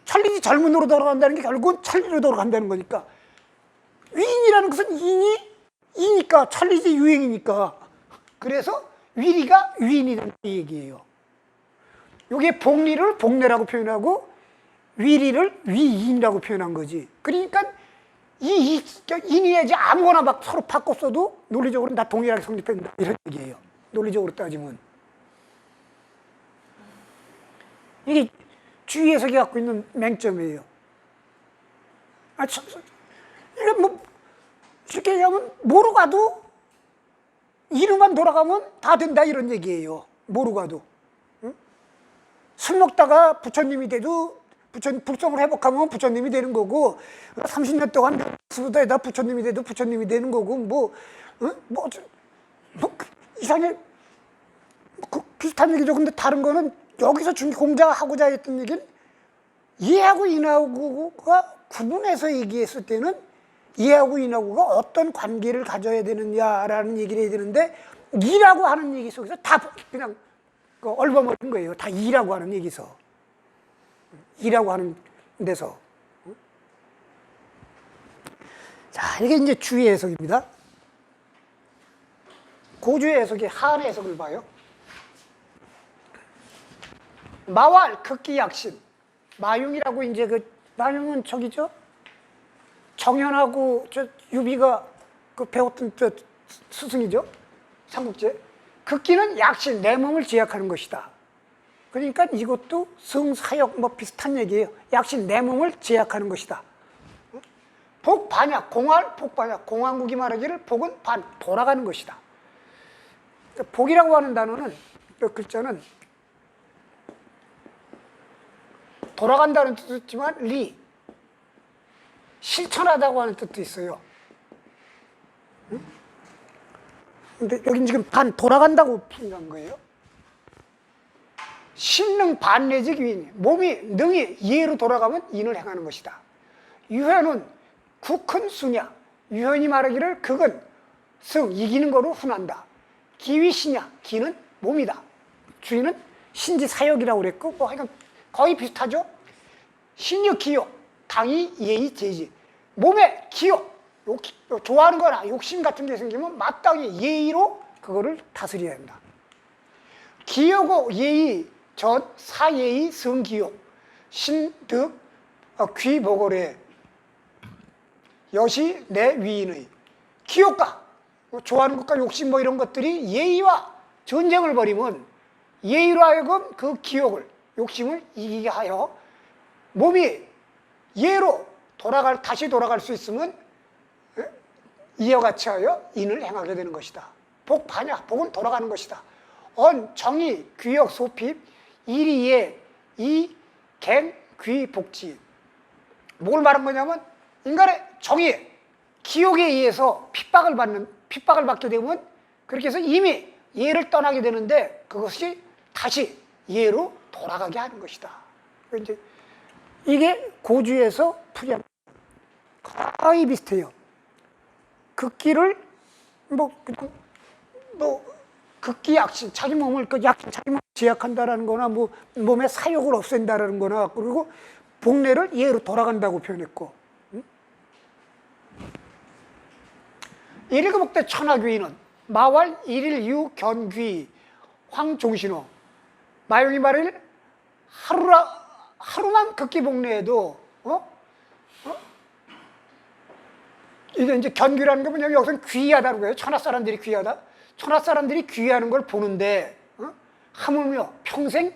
천리지 젊은으로 돌아간다는 게 결국은 천리로 돌아간다는 거니까. 위인이라는 것은 이니까 천리지 유행이니까. 그래서 위리가 위인이 된다 이 얘기예요. 이게 복리를 복례라고 표현하고 위리를 위인이라고 표현한 거지. 그러니까 인이야지 아무거나 막 서로 바꿔 써도 논리적으로는 다 동일하게 성립된다 이런 얘기예요. 논리적으로 따지면. 이게 주의 해석이 갖고 있는 맹점이에요. 이게 뭐 쉽게 얘기하면 모르고 가도 이름만 돌아가면 다 된다 이런 얘기예요. 모르고 가도. 응? 술 먹다가 부처님이 돼도 불성을 회복하면 부처님이 되는 거고, 30년 동안 수도에다 부처님이 돼도 부처님이 되는 거고, 이상하게 비슷한 얘기죠. 근데 다른 거는 여기서 공자가 하고자 했던 얘기는 이하고 인하고가 구분해서 얘기했을 때는 이하고 인하고가 어떤 관계를 가져야 되느냐라는 얘기를 해야 되는데, 이라고 하는 얘기 속에서 다 그냥 얼버무린 거예요. 다 이라고 하는 얘기서. 이라고 하는 데서. 자, 이게 이제 주의 해석입니다. 고주의 해석이 한의 해석을 봐요. 마왈 극기 약신. 마융이라고 이제 마융은 저기죠. 정현하고 저 유비가 배웠던 저 스승이죠. 삼국지. 극기는 약신, 내 몸을 제약하는 것이다. 그러니까 이것도 승사역 뭐 비슷한 얘기예요. 약신, 내 몸을 제약하는 것이다. 복반약, 공활, 복반약. 공황국이 말하기를 복은 반, 돌아가는 것이다. 복이라고 하는 단어는, 그 글자는 돌아간다는 뜻도 있지만 실천하다고 하는 뜻도 있어요. 근데 여긴 지금 반, 돌아간다고 풀이한 거예요. 신능 반내적 유인, 몸이 능히 예로 돌아가면 인을 행하는 것이다. 유현은 국큰 수냐, 유현이 말하기를 극은 승, 이기는 거로 훈한다. 기위시냐, 기는 몸이다. 주인은 신지사역이라고 그랬고, 뭐 하여간 거의 비슷하죠. 신유 기욕, 당이 예의 제지. 몸에 기욕, 좋아하는 거나 욕심 같은 게 생기면 마땅히 예의로 그거를 다스려야 합니다. 기욕고 예의, 전, 사예의, 성기욕, 신득, 귀보거래, 여시, 내 위인의. 기욕과, 좋아하는 것과 욕심 뭐 이런 것들이 예의와 전쟁을 벌이면 예의로 하여금 그 기욕을, 욕심을 이기게 하여 몸이 예로 다시 돌아갈 수 있으면 이와 같이 하여 인을 행하게 되는 것이다. 복 반야, 복은 돌아가는 것이다. 언, 정의, 귀역, 소핍, 일이예, 이, 갱, 귀, 복지. 뭘 말한 거냐면 인간의 정의, 기욕에 의해서 핍박을 받게 되면 그렇게 해서 이미 예를 떠나게 되는데 그것이 다시 예로 돌아가게 하는 것이다. 이제 이게 고주에서 풀이한 거의 비슷해요. 극기를 극기 약신, 자기 몸을 자기 몸을 제약한다라는 거나 뭐 몸의 사욕을 없앤다라는 거나 그리고 복례를 예로 돌아간다고 표현했고. 일일급복대 천하귀인은 마왈 일일유 견귀 황종신호. 마용이 말을 하루만 극기 복례해도 이게 이제 견귀라는 게 뭐냐면 여기서는 귀하다는 거예요. 천하 사람들이 귀하다. 천하 사람들이 귀하는 걸 보는데 하물며 평생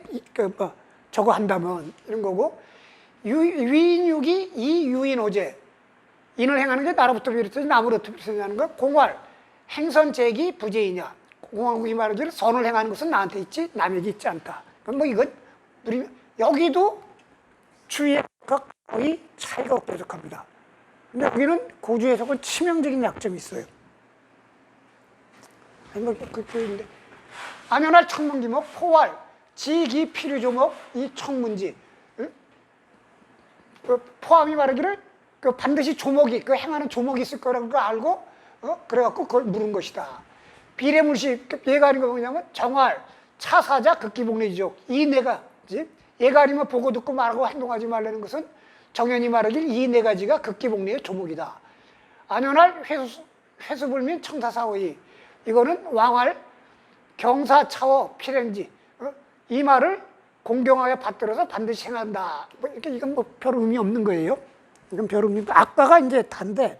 저거 한다면 이런 거고. 위인육이 이 유인호재. 인을 행하는 게 나로부터 비롯해서 남으로부터 비롯하는 거. 공활, 행선재기 부재이냐. 공황국이 말하기를 선을 행하는 것은 나한테 있지 남에게 있지 않다. 그럼 뭐 이건 우리 여기도 주의가 거의 차이가 없게 부족합니다. 근데 여기는 고주 해석은 치명적인 약점이 있어요. 안연할 청문기목, 포활, 지기 필유조목, 이 청문지. 포함이 말하기를 반드시 조목이, 행하는 조목이 있을 거라는 걸 알고, 그래갖고 그걸 물은 것이다. 비례물시, 얘가 아닌 거 뭐냐면 정활, 차사자, 극기복례지족. 이 네가, 얘가 아니면 보고 듣고 말하고 행동하지 말라는 것은 정연이 말하길 이 네 가지가 극기복례의 조목이다. 안연할 회수불민 청사사오이. 이거는 왕활 경사차워 필행지. 이 말을 공경하여 받들어서 반드시 행한다. 이건 뭐 별 의미 없는 거예요. 이건 별 의미 없는. 아까가 이제 단데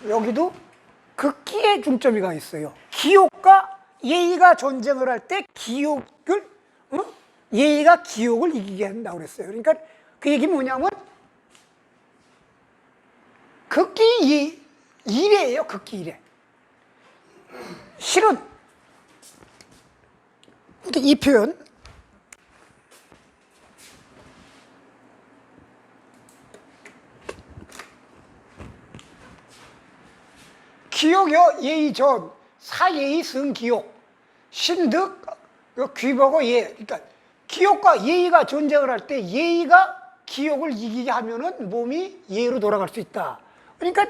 여기도 극기의 중점이 가 있어요. 기욕과 예의가 전쟁을 할 때 기욕을 예의가 기욕을 이기게 한다고 그랬어요. 그러니까 그 얘기 뭐냐면 극기 이래예요. 극기 이래. 실은 이 표현 기욕여 예의 전 사예의 승기욕 신득 귀보고 예. 그러니까 기욕과 예의가 전쟁을 할 때 예의가 기욕을 이기게 하면은 몸이 예로 돌아갈 수 있다. 그러니까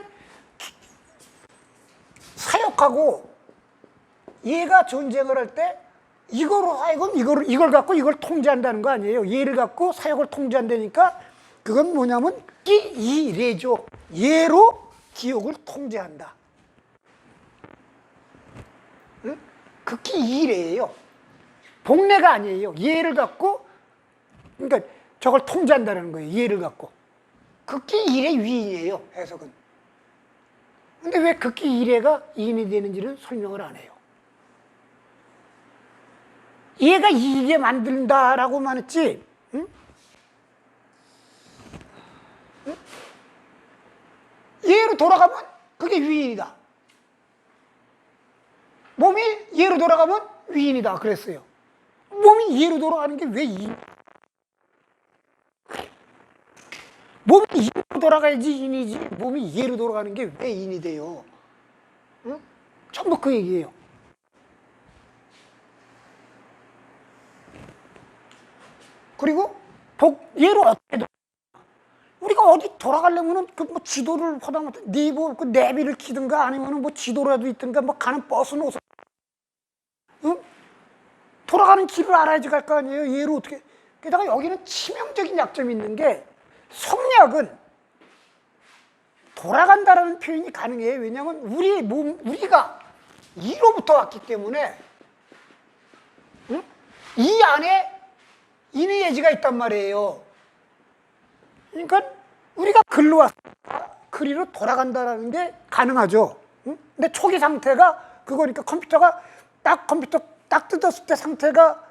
사욕하고 예가 전쟁을 할 때 이거로 하여금 이걸 갖고 이걸 통제한다는 거 아니에요. 예를 갖고 사욕을 통제한다니까 그건 뭐냐면 이래죠. 예로 기욕을 통제한다. 응? 극히 이례예요. 복례가 아니에요. 예를 갖고, 그러니까 저걸 통제한다는 거예요. 예를 갖고. 극히 이례 위인이에요. 해석은. 근데 왜 극히 이례가 이인이 되는지는 설명을 안 해요. 얘가 이게 만든다라고만 했지, 응? 응? 얘로 돌아가면 그게 위인이다. 몸이 얘로 돌아가면 위인이다 그랬어요. 몸이 얘로 돌아가는 게 왜 인? 몸이 얘로 돌아가야지 인이지, 몸이 얘로 돌아가는 게 왜 인이 돼요? 응? 전부 그 얘기예요. 그리고 얘로 어떻게 우리가 어디 돌아가려면은 그 뭐 지도를 하다못해 네이버 그 내비를 키든가 아니면은 뭐 지도라도 있든가 뭐 가는 버스는 어서, 응? 돌아가는 길을 알아야지 갈 거 아니에요. 얘로 어떻게. 게다가 여기는 치명적인 약점이 있는 게 성략은 돌아간다라는 표현이 가능해요. 왜냐하면 우리 몸, 우리가 이로부터 왔기 때문에, 응? 이 안에 인의 예지가 있단 말이에요. 그러니까 우리가 글로 왔으니까 그리로 돌아간다는 게 가능하죠. 응? 근데 초기 상태가 그거니까 컴퓨터 딱 뜯었을 때 상태가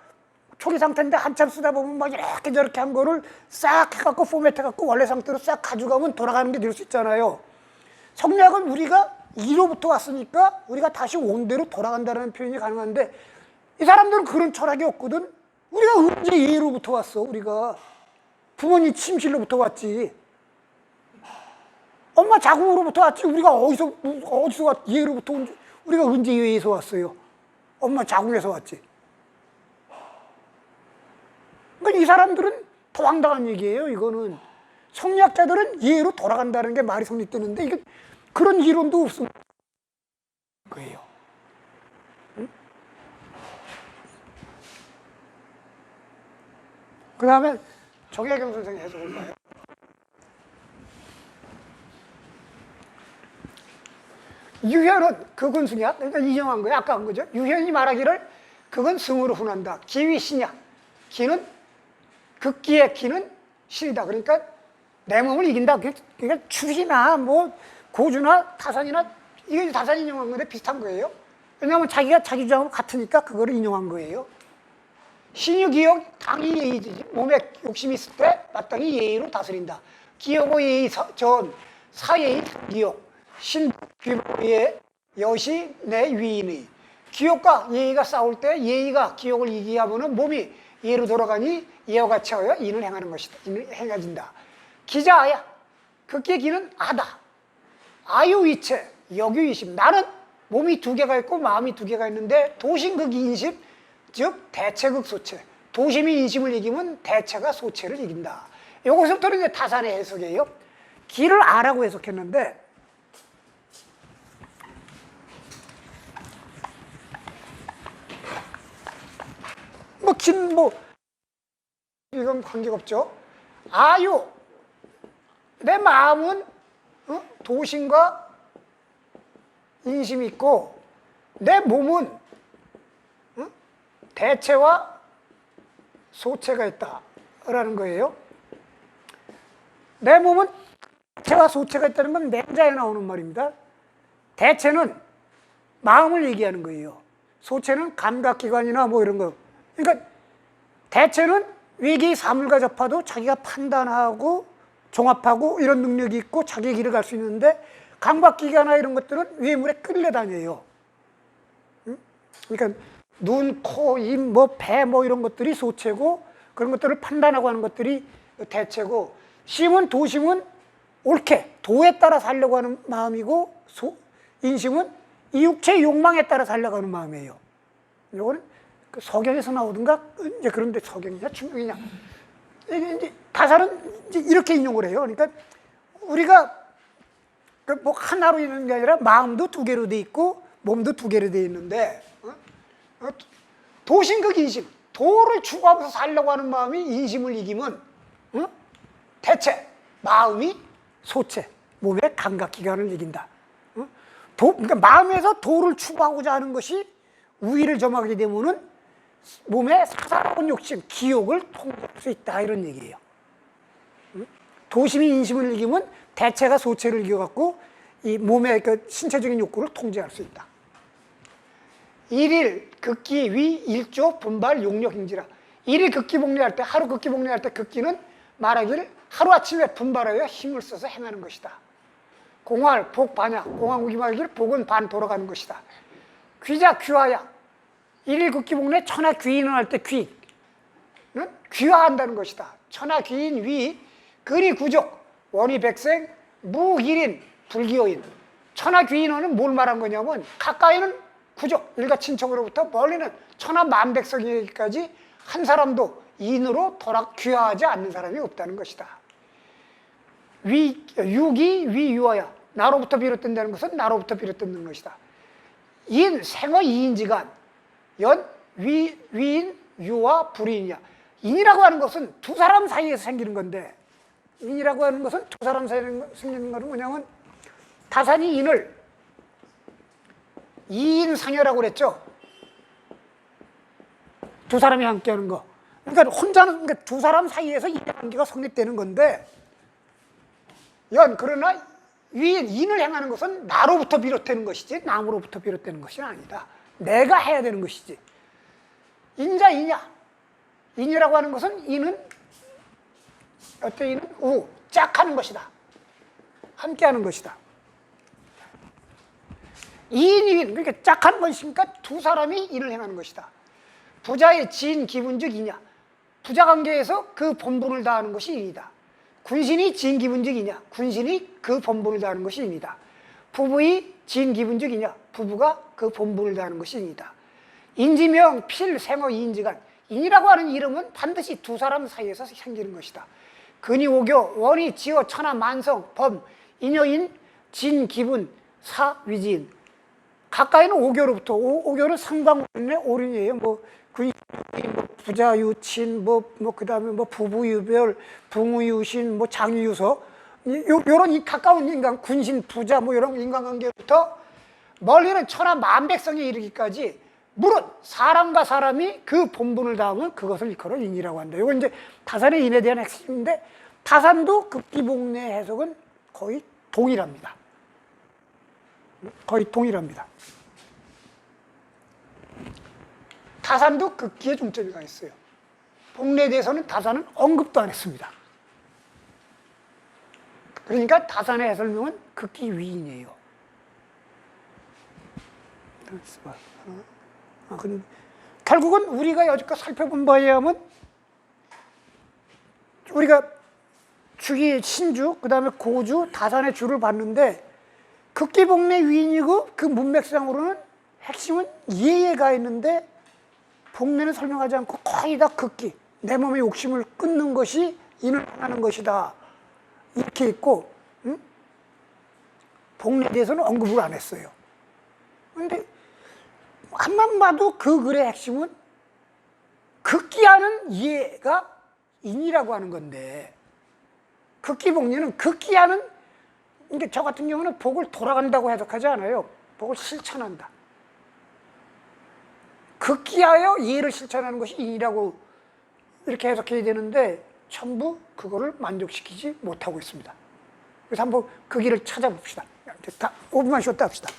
초기 상태인데 한참 쓰다 보면 막 이렇게 저렇게 한 거를 싹 해갖고 포맷 해갖고 원래 상태로 싹 가져가면 돌아가는 게 될 수 있잖아요. 성략은 우리가 이로부터 왔으니까 우리가 다시 원대로 돌아간다는 표현이 가능한데 이 사람들은 그런 철학이 없거든. 우리가 언제 예로부터 왔어? 우리가 부모님 침실로부터 왔지. 엄마 자궁으로부터 왔지. 우리가 어디서 예로부터 온 줄, 우리가 언제 예에서 왔어요? 엄마 자궁에서 왔지. 그러니까 이 사람들은 더 황당한 얘기예요. 이거는 성리학자들은 예로 돌아간다는 게 말이 성립되는데 이게 그런 이론도 없는 거예요. 응? 그 다음에 정혜경 선생님 해석을 봐요. 유현은 극은수냐? 그러니까 인정한 거예요. 아까 한 거죠. 유현이 말하기를 극은 승으로 훈한다. 기위 신이야. 기는 극기의 기는 신이다. 그러니까 내 몸을 이긴다. 그러니까 추시나 뭐 고주나 타산이나 이게 타산 인용한 건데 비슷한 거예요. 왜냐하면 자기가 자기 주장하고 같으니까 그거를 인용한 거예요. 신유기억 당이 예의지. 몸에 욕심이 있을 때 마땅히 예의로 다스린다. 기억의 예의 전 사예의 기억 신귀의 여시 내 위인의. 기억과 예의가 싸울 때 예의가 기억을 이기게 하면 몸이 예로 돌아가니 예와 같이 하여 인을 행하는 것이다. 인을 행해진다. 기자아야. 극기의 기는 아다. 아유이체 역유이심. 나는 몸이 두 개가 있고 마음이 두 개가 있는데 도심극 인심, 즉 대체극 소체. 도심이 인심을 이기면 대체가 소체를 이긴다. 이것부터는 이제 타산의 해석이에요. 기를 아라고 해석했는데 이건 관계가 없죠. 아유, 내 마음은 도심과 인심이 있고 내 몸은 대체와 소체가 있다라는 거예요. 내 몸은 대체와 소체가 있다는 건 맹자에 나오는 말입니다. 대체는 마음을 얘기하는 거예요. 소체는 감각기관이나 뭐 이런 거. 그러니까 대체는 외계의 사물과 접하도 자기가 판단하고 종합하고 이런 능력이 있고 자기의 길을 갈 수 있는데 감각기관이나 이런 것들은 외물에 끌려다녀요. 그러니까 눈, 코, 입, 배 이런 것들이 소체고 그런 것들을 판단하고 하는 것들이 대체고 심은 도심은 옳게 도에 따라 살려고 하는 마음이고 인심은 이 육체의 욕망에 따라 살려고 하는 마음이에요. 이거는 서경에서 나오든가 이제 그런데 서경이냐 충격이냐 이제 다살은 이제 이렇게 인용을 해요. 그러니까 우리가 뭐 하나로 있는 게 아니라 마음도 두 개로 돼 있고 몸도 두 개로 돼 있는데 도심극 인심, 도를 추구하면서 살려고 하는 마음이 인심을 이기면 대체 마음이 소체, 몸의 감각기관을 이긴다. 그러니까 마음에서 도를 추구하고자 하는 것이 우위를 점하게 되면은 몸의 사사로운 욕심, 기욕을 통제할 수 있다 이런 얘기예요. 도심이 인심을 이기면 대체가 소체를 이겨갖고 이 몸의 그 신체적인 욕구를 통제할 수 있다. 일일 극기 위 일조 분발 용력 행지라. 일일 극기 복례할 때, 하루 극기 복례할 때 극기는 말하기를 하루아침에 분발하여 힘을 써서 행하는 것이다. 공활, 복, 반야. 공황국이 말하기를 복은 반 돌아가는 것이다. 귀자, 귀화야. 일일 극기 복례 천하 귀인을 할 때 귀는 귀화한다는 것이다. 천하 귀인 위, 근이 구족, 원이 백생, 무일인, 불기어인. 천하 귀인어는 뭘 말한 거냐면 가까이는 구족, 일가 친척으로부터 멀리는 천하 만백성에게까지 한 사람도 인으로 귀화하지 않는 사람이 없다는 것이다. 유기 위유어야. 나로부터 비롯된다는 것은 나로부터 비롯되는 것이다. 인, 생어 이인지간, 연, 위인, 유와 불인이야. 인이라고 하는 것은 두 사람 사이에서 생기는 건데, 인이라고 하는 것은 두 사람 사이에서 생기는 것은 뭐냐면 다산이 인을 이인상여라고 그랬죠. 두 사람이 함께 하는 거. 그러니까 혼자는, 그러니까 두 사람 사이에서 이 관계가 성립되는 건데, 그러나 위인, 인을 행하는 것은 나로부터 비롯되는 것이지 남으로부터 비롯되는 것이 아니다. 내가 해야 되는 것이지. 인자, 이냐. 인이라고 하는 것은 인은 짝하는 것이다. 함께 하는 것이다. 이인, 그러니까 짝하는 것이니까 두 사람이 인을 행하는 것이다. 부자의 지인 기분즉 이냐. 부자 관계에서 그 본분을 다하는 것이 인이다. 군신이 지인 기분즉 이냐. 군신이 그 본분을 다하는 것이 인이다. 부부의 지인 기분즉 이냐. 부부가 그 본분을 다하는 것이 인이다. 인지명 필 생어 이인지간. 인이라고 하는 이름은 반드시 두 사람 사이에서 생기는 것이다. 근이 오교, 원이 지어, 천하 만성, 범, 인여인, 진, 기분, 사, 위지인. 가까이는 오교로부터, 오교는 상관원의 오륜이에요. 뭐 부자유친, 그 다음에 부부유별, 붕우유신, 장유유서. 요런 이 가까운 인간, 군신, 부자, 이런 인간관계부터 멀리는 천하 만백성에 이르기까지 물론 사람과 사람이 그 본분을 다하면 그것을 일컬어 인이라고 한다. 이건 이제 다산의 인에 대한 핵심인데, 다산도 극기복례 해석은 거의 동일합니다. 거의 동일합니다. 다산도 극기에 중점이 가 있어요. 복례에 대해서는 다산은 언급도 안 했습니다. 그러니까 다산의 해설명은 극기 위인이에요. 결국은 우리가 여지껏 살펴본 바에 의하면 우리가 주기, 신주, 그 다음에 고주, 다산의 주를 봤는데 극기복례 위인이고 그 문맥상으로는 핵심은 예가 있는데 복례는 설명하지 않고 거의 다 극기, 내 몸의 욕심을 끊는 것이 인을 하는 것이다 이렇게 있고, 복례에 대해서는 언급을 안 했어요. 그런데 한만 봐도 그 글의 핵심은 극기하는 이해가 인이라고 하는 건데, 극기복례는 극기하는, 그러니까 저 같은 경우는 복을 돌아간다고 해석하지 않아요. 복을 실천한다. 극기하여 이해를 실천하는 것이 인이라고 이렇게 해석해야 되는데 전부 그거를 만족시키지 못하고 있습니다. 그래서 한번 그 길을 찾아봅시다. 5분만 쉬었다 합시다.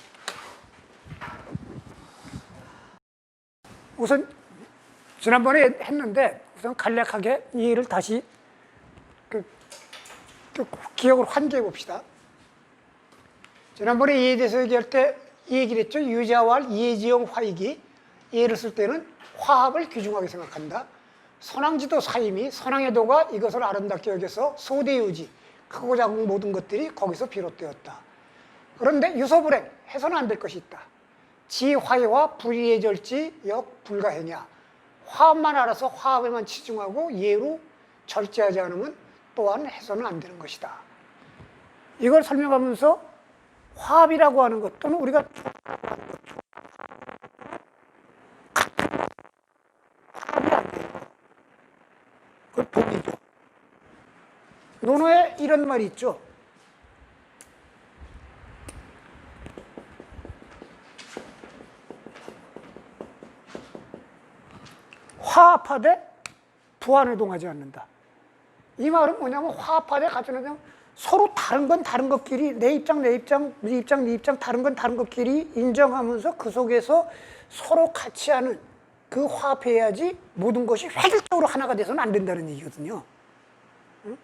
우선 지난번에 했는데 우선 간략하게 이해를 다시 기억을 환기해 봅시다. 지난번에 이해에 대해서 얘기할 때 이 얘기를 했죠. 유자왈 이해지형 화익이 이해를 쓸 때는 화합을 귀중하게 생각한다. 선왕지도 사임이 선왕의 도가 이것을 아름답게 여겨서 소대유지, 크고 작은 모든 것들이 거기서 비롯되었다. 그런데 유서불행, 해서는 안 될 것이 있다. 지화해와 불의의 절지 역 불가행이야. 화합만 알아서 화합에만 치중하고 예로 절제하지 않으면 또한 해서는 안 되는 것이다. 이걸 설명하면서 화합이라고 하는 것 또는 우리가 화합이 안 돼요. 그건 독이죠. 논어에 이런 말이 있죠. 화합하되 부안해동하지 않는다. 이 말은 뭐냐면 화합하되 같이 서로 다른 건 다른 것끼리 내 입장, 네 입장 다른 건 다른 것끼리 인정하면서 그 속에서 서로 같이 하는 그 화합해야지 모든 것이 획일적으로 하나가 돼서는 안 된다는 얘기거든요. 응?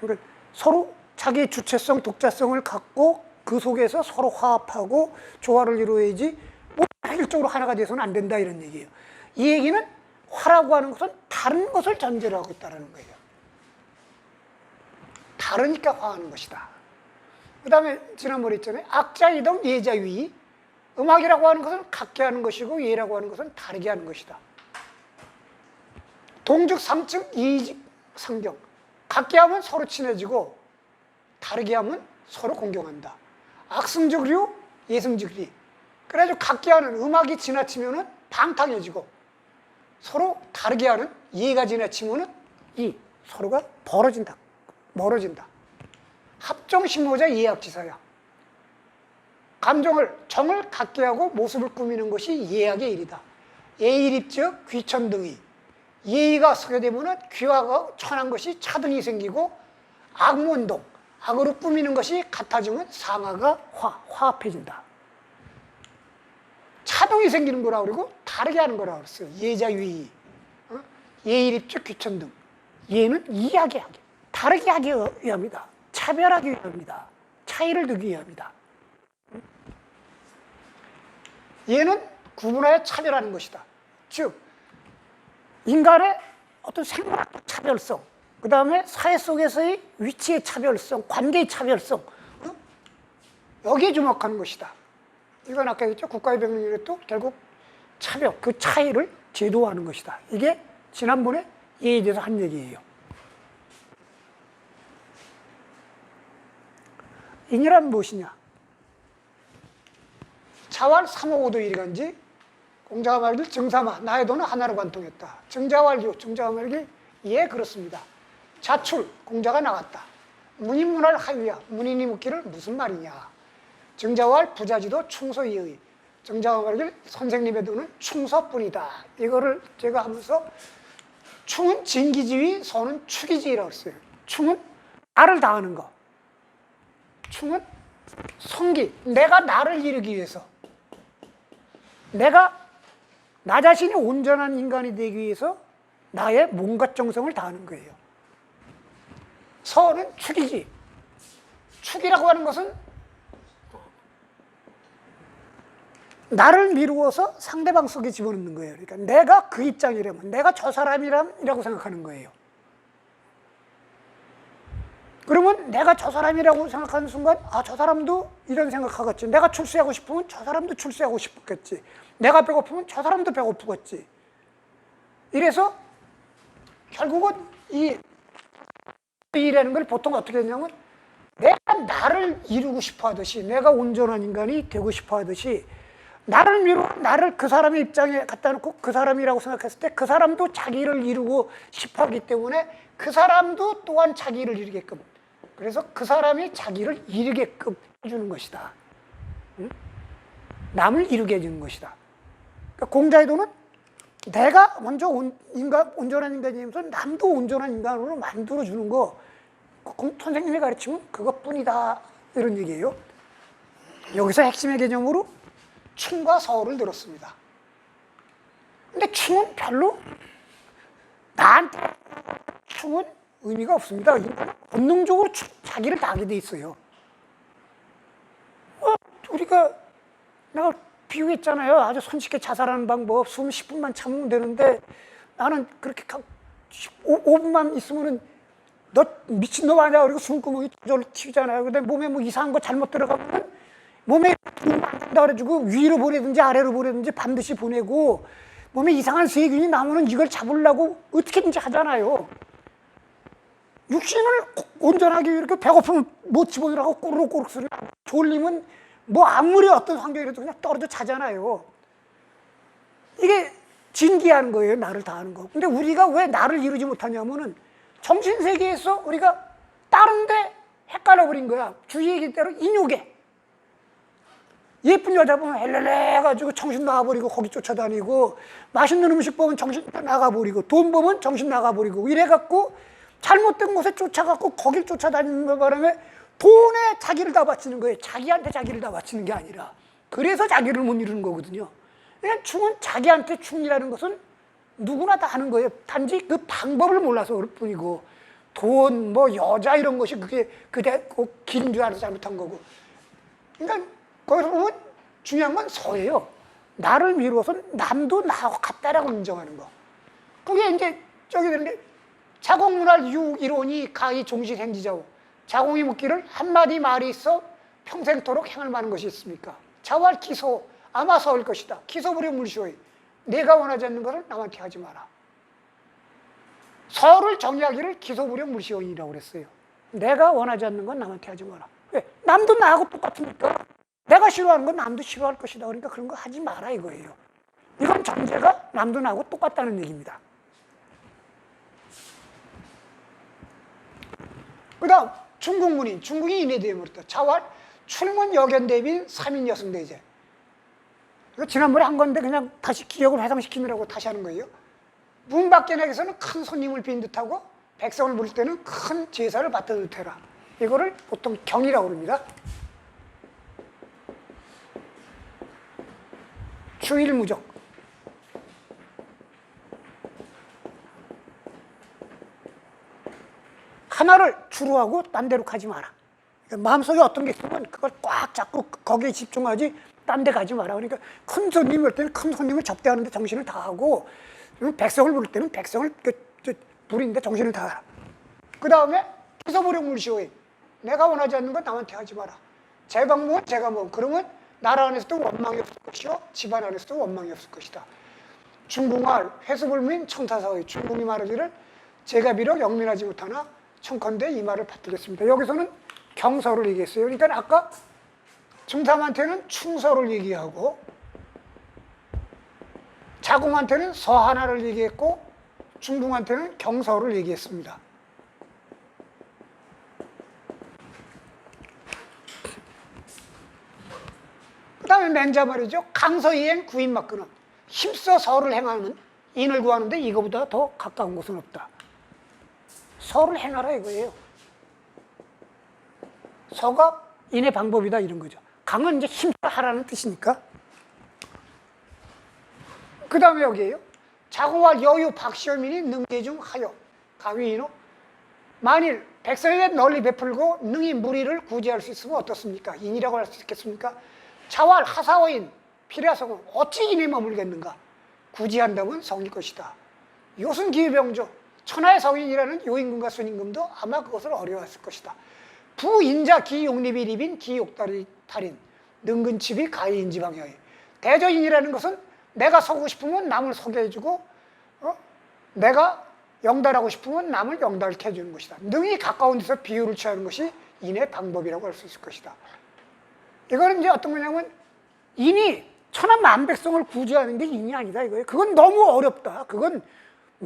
그러니까 서로 자기의 주체성, 독자성을 갖고 그 속에서 서로 화합하고 조화를 이루어야지 뭐 획일적으로 하나가 돼서는 안 된다 이런 얘기예요. 이 얘기는 화라고 하는 것은 다른 것을 전제로 하고 있다는 거예요. 다르니까 화하는 것이다. 그 다음에 지난번에 있잖아요. 악자이동 예자유의. 음악이라고 하는 것은 같게 하는 것이고 예라고 하는 것은 다르게 하는 것이다. 동즉 삼즉 이즉 상경. 같게 하면 서로 친해지고 다르게 하면 서로 공경한다. 악승즉류 예승즉리. 그래가지고 같게 하는 음악이 지나치면은 방탕해지고 서로 다르게 하는 예가 지나치면은 이 서로가 벌어진다. 멀어진다. 합정신호자 예악지사야. 감정을, 정을 갖게 하고 모습을 꾸미는 것이 예악의 일이다. 예일입즉 귀천등이. 예의가 서게 되면은 귀화가 천한 것이 차등이 생기고 악문동, 악으로 꾸미는 것이 같아지면 상하가 화합해진다. 차등이 생기는 거라고 그러고 다르게 하는 거라고 그랬어요. 예자유의. 예일입즉 귀천등. 예는 이하게 하게. 다르게 하기 위함이다. 차별하기 위함이다. 차이를 두기 위함이다. 얘는 구분하여 차별하는 것이다. 즉 인간의 어떤 생물학적 차별성, 그 다음에 사회 속에서의 위치의 차별성, 관계의 차별성, 여기에 주목하는 것이다. 이건 아까 했죠. 국가의 병력이랬도 결국 차별, 그 차이를 제도화하는 것이다. 이게 지난번에 예에 대해서 한 얘기예요. 인이란 무엇이냐? 자활 3호 5도 일간지 공자가 말길 증삼아 나의 도는 하나로 관통했다. 증자활유 증자가 말길 예 그렇습니다. 자출 공자가 나갔다. 문인문할 하유야 문인이 묻기를 무슨 말이냐. 증자활 부자지도 충소이의 증자가 말길 선생님의 도는 충서뿐이다. 이거를 제가 하면서 충은 진기지위 서는 축이지라고 했어요. 충은 나를 다하는 거. 충은 성기, 내가 나를 이루기 위해서, 내가 나 자신이 온전한 인간이 되기 위해서 나의 몸과 정성을 다하는 거예요. 서는 축이지. 축이라고 하는 것은 나를 미루어서 상대방 속에 집어넣는 거예요. 그러니까 내가 그 입장이라면, 내가 저 사람이라고 생각하는 거예요. 그러면 내가 저 사람이라고 생각하는 순간 아, 저 사람도 이런 생각하겠지. 내가 출세하고 싶으면 저 사람도 출세하고 싶겠지. 내가 배고프면 저 사람도 배고프겠지. 이래서 결국은 이 일이라는 걸 보통 어떻게 했냐면 내가 나를 이루고 싶어 하듯이, 내가 온전한 인간이 되고 싶어 하듯이 나를 미루고 나를 그 사람의 입장에 갖다 놓고 그 사람이라고 생각했을 때 그 사람도 자기를 이루고 싶어 하기 때문에 그 사람도 또한 자기를 이루게끔, 그래서 그 사람이 자기를 이루게끔 해주는 것이다. 응? 남을 이루게 해주는 것이다. 그러니까 공자의 도는 내가 먼저 온전한 인간이면서 남도 온전한 인간으로 만들어주는 거, 선생님이 가르치면 그것뿐이다. 이런 얘기예요. 여기서 핵심의 개념으로 충과 서를 들었습니다. 근데 충은 별로 나한테 충은 의미가 없습니다. 본능적으로 자기를 다하게 돼 있어요. 내가 비유했잖아요. 아주 손쉽게 자살하는 방법. 숨 10분만 참으면 되는데 나는 그렇게 5분만 있으면은 너 미친놈 아니야? 그리고 숨구멍이 저절로 튀잖아요. 근데 몸에 뭐 이상한 거 잘못 들어가면 몸에 도움 안 된다 그래가지고 위로 보내든지 아래로 보내든지 반드시 보내고, 몸에 이상한 세균이 나오면 이걸 잡으려고 어떻게든지 하잖아요. 육신을 온전하게 이렇게 배고프면 못 집어넣으라고 꼬르륵 소리, 졸리면 뭐 아무리 어떤 환경이라도 그냥 떨어져 자잖아요. 이게 진기하는 거예요. 나를 다하는 거. 근데 우리가 왜 나를 이루지 못하냐면은 정신세계에서 우리가 다른데 헷갈려 버린 거야. 주의 얘기 대로 인욕에. 예쁜 여자 보면 헬렐레 해가지고 정신 나가버리고 거기 쫓아다니고, 맛있는 음식 보면 정신 나가버리고, 돈 보면 정신 나가버리고, 이래갖고 잘못된 곳에 쫓아갖고 거길 쫓아다니는 바람에 돈에 자기를 다 바치는 거예요. 자기한테 자기를 다 바치는 게 아니라. 그래서 자기를 못 이루는 거거든요. 그냥 충은 자기한테 충이라는 것은 누구나 다 하는 거예요. 단지 그 방법을 몰라서 그럴 뿐이고, 돈, 뭐 여자 이런 것이 그게 꼭 길인 줄 알아서 잘못한 거고. 그러니까 거기서 보면 중요한 건 서예요. 나를 미루어서 남도 나하고 같다라고 인정하는 거. 그게 이제 저기 되는데, 자공문할 유이론이 가히 종신행지자오. 자공이 묻기를 한마디 말이 있어 평생토록 행할 만한 것이 있습니까? 자왈 기소 아마 서일 것이다. 기소부려 물시오이. 내가 원하지 않는 것을 남한테 하지 마라. 서를 정의하기를 기소부려 물시오이라고 그랬어요. 내가 원하지 않는 건 남한테 하지 마라. 왜? 남도 나하고 똑같으니까. 내가 싫어하는 건 남도 싫어할 것이다. 그러니까 그런 거 하지 마라 이거예요. 이건 전제가 남도 나하고 똑같다는 얘기입니다. 그 다음 중국문인, 중국이 인해대에 물었다. 자왈 출문 여견대빈 3인 여승대제. 이거 지난번에 한 건데 그냥 다시 기억을 회상시키느라고 다시 하는 거예요. 문 밖에 나가서는 큰 손님을 빈 듯하고 백성을 부를 때는 큰 제사를 받던 듯해라. 이거를 보통 경이라고 합니다. 추일무적. 하나를 주로 하고 딴 데로 가지 마라. 그러니까 마음속에 어떤 게 있으면 그걸 꽉 잡고 거기에 집중하지 딴 데 가지 마라. 그러니까 큰 손님을 올 때는 큰 손님을 접대하는 데 정신을 다하고, 백성을 부를 때는 백성을 부리는 데 정신을 다하라. 그 다음에 기소부려 물시오이. 내가 원하지 않는 건 남한테 하지 마라. 제 방법은 제가 뭐 그러면 나라 안에서도 원망이 없을 것이요 집안 안에서도 원망이 없을 것이다. 중궁할 회수불민 청타사의. 중궁이 말하기를 제가 비록 영민하지 못하나 청컨대 이 말을 받들겠습니다. 여기서는 경서를 얘기했어요. 그러니까 아까 중삼한테는 충서를 얘기하고, 자궁한테는 서 하나를 얘기했고, 중궁한테는 경서를 얘기했습니다. 그 다음에 맹자 말이죠. 강서이행 구인막근은. 힘써 서를 행하는, 인을 구하는데 이거보다 더 가까운 곳은 없다. 서를 행하라 이거예요. 서가 인의 방법이다 이런 거죠. 강은 이제 힘써 하라는 뜻이니까. 그 다음에 여기에요. 자궁할 여유 박시어민이 능계중 하여 가위인호. 만일 백성에게 널리 베풀고 능히 무리를 구제할 수 있으면 어떻습니까? 인이라고 할 수 있겠습니까? 자왈 하사오인 피라성은 어찌 인에 머물겠는가? 구제한다면 성일 것이다. 요순 기유병조. 천하의 성인이라는 요임금과 순임금도 아마 그것을 어려워했을 것이다. 부인자 기용립이 립인 기욕달인 능근칩이 가이인지방여이. 대저인이라는 것은 내가 서고 싶으면 남을 서게 해주고, 내가 영달하고 싶으면 남을 영달케 해주는 것이다. 능히 가까운 데서 비유를 취하는 것이 인의 방법이라고 할 수 있을 것이다. 이거는 이제 어떤 거냐면, 인이 천하만 백성을 구제하는 게 인이 아니다 이거예요. 그건 너무 어렵다. 그건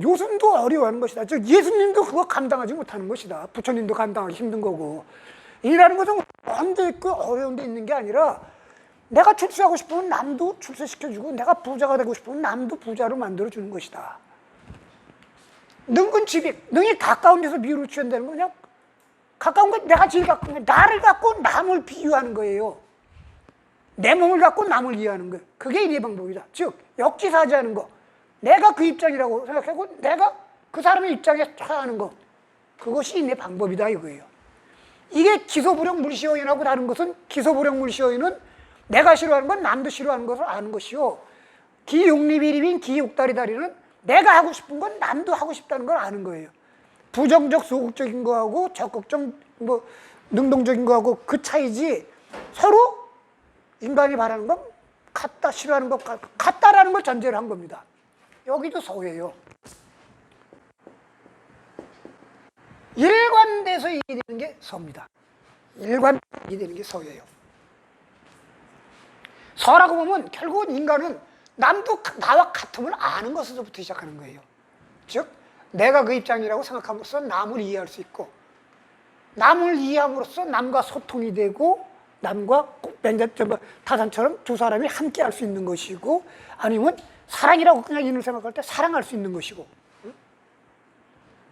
요즘도 어려워하는 것이다. 즉 예수님도 그거 감당하지 못하는 것이다. 부처님도 감당하기 힘든 거고. 인이라는 것은 먼데 있고 어려운 데 있는 게 아니라, 내가 출세하고 싶으면 남도 출세시켜주고, 내가 부자가 되고 싶으면 남도 부자로 만들어주는 것이다. 능근치빅, 능히 가까운 데서 비유를 취한다는 건 그냥 가까운 건 내가 제일 가까운 거, 나를 갖고 남을 비유하는 거예요. 내 몸을 갖고 남을 이해하는 거예요. 그게 인의 방법이다. 즉 역지사지하는 거. 내가 그 입장이라고 생각하고 내가 그 사람의 입장에 처하는 것. 그것이 인의 방법이다 이거예요. 이게 기소불용 물시오인하고 다른 것은, 기소불용 물시오인은 내가 싫어하는 건 남도 싫어하는 것을 아는 것이요, 기육리비리빈 기육다리다리는 내가 하고 싶은 건 남도 하고 싶다는 걸 아는 거예요. 부정적 소극적인 거하고 적극적 능동적인 거하고 그 차이지, 서로 인간이 바라는 건 같다, 싫어하는 것 같다라는 걸 전제로 한 겁니다. 여기도 서예요. 일관돼서 이해되는 게 서입니다. 일관돼서 이해되는 게 서예요. 서라고 보면 결국은 인간은 남도 나와 같음을 아는 것에서부터 시작하는 거예요. 즉 내가 그 입장이라고 생각함으로써 남을 이해할 수 있고, 남을 이해함으로써 남과 소통이 되고, 남과 타산처럼 두 사람이 함께 할 수 있는 것이고, 아니면 사랑이라고 그냥 인을 생각할 때 사랑할 수 있는 것이고.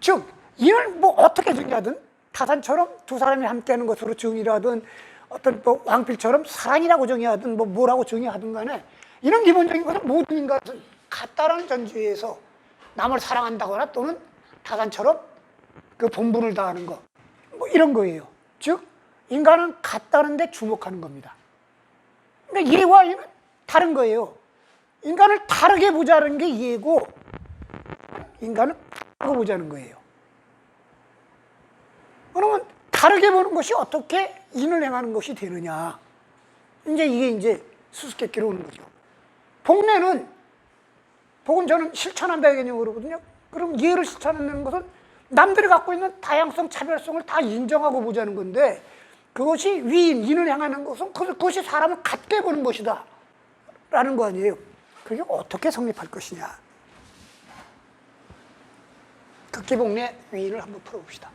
즉, 인을 뭐 어떻게 정의하든 타산처럼 두 사람이 함께하는 것으로 정의하든 어떤 뭐 왕필처럼 사랑이라고 정의하든 뭐 뭐라고 정의하든 간에 이런 기본적인 것은 모든 인간은 같다라는 전제에서 남을 사랑한다거나 또는 타산처럼 그 본분을 다하는 것, 뭐 이런 거예요. 즉, 인간은 같다는 데 주목하는 겁니다. 그러니까 이해와 이해는 다른 거예요. 인간을 다르게 보자는 게 이해고, 인간은 다르게 보자는 거예요. 그러면 다르게 보는 것이 어떻게 인을 행하는 것이 되느냐. 이게 이제 수수께끼로 오는 거죠. 복례는, 복은 저는 실천한다의 개념으로거든요. 그럼 이해를 실천하는 것은 남들이 갖고 있는 다양성, 차별성을 다 인정하고 보자는 건데, 그것이 위인, 인을 향하는 것은 그것이 사람을 같게 보는 것이다 라는 거 아니에요. 그게 어떻게 성립할 것이냐. 극기복례 위인을 한번 풀어봅시다.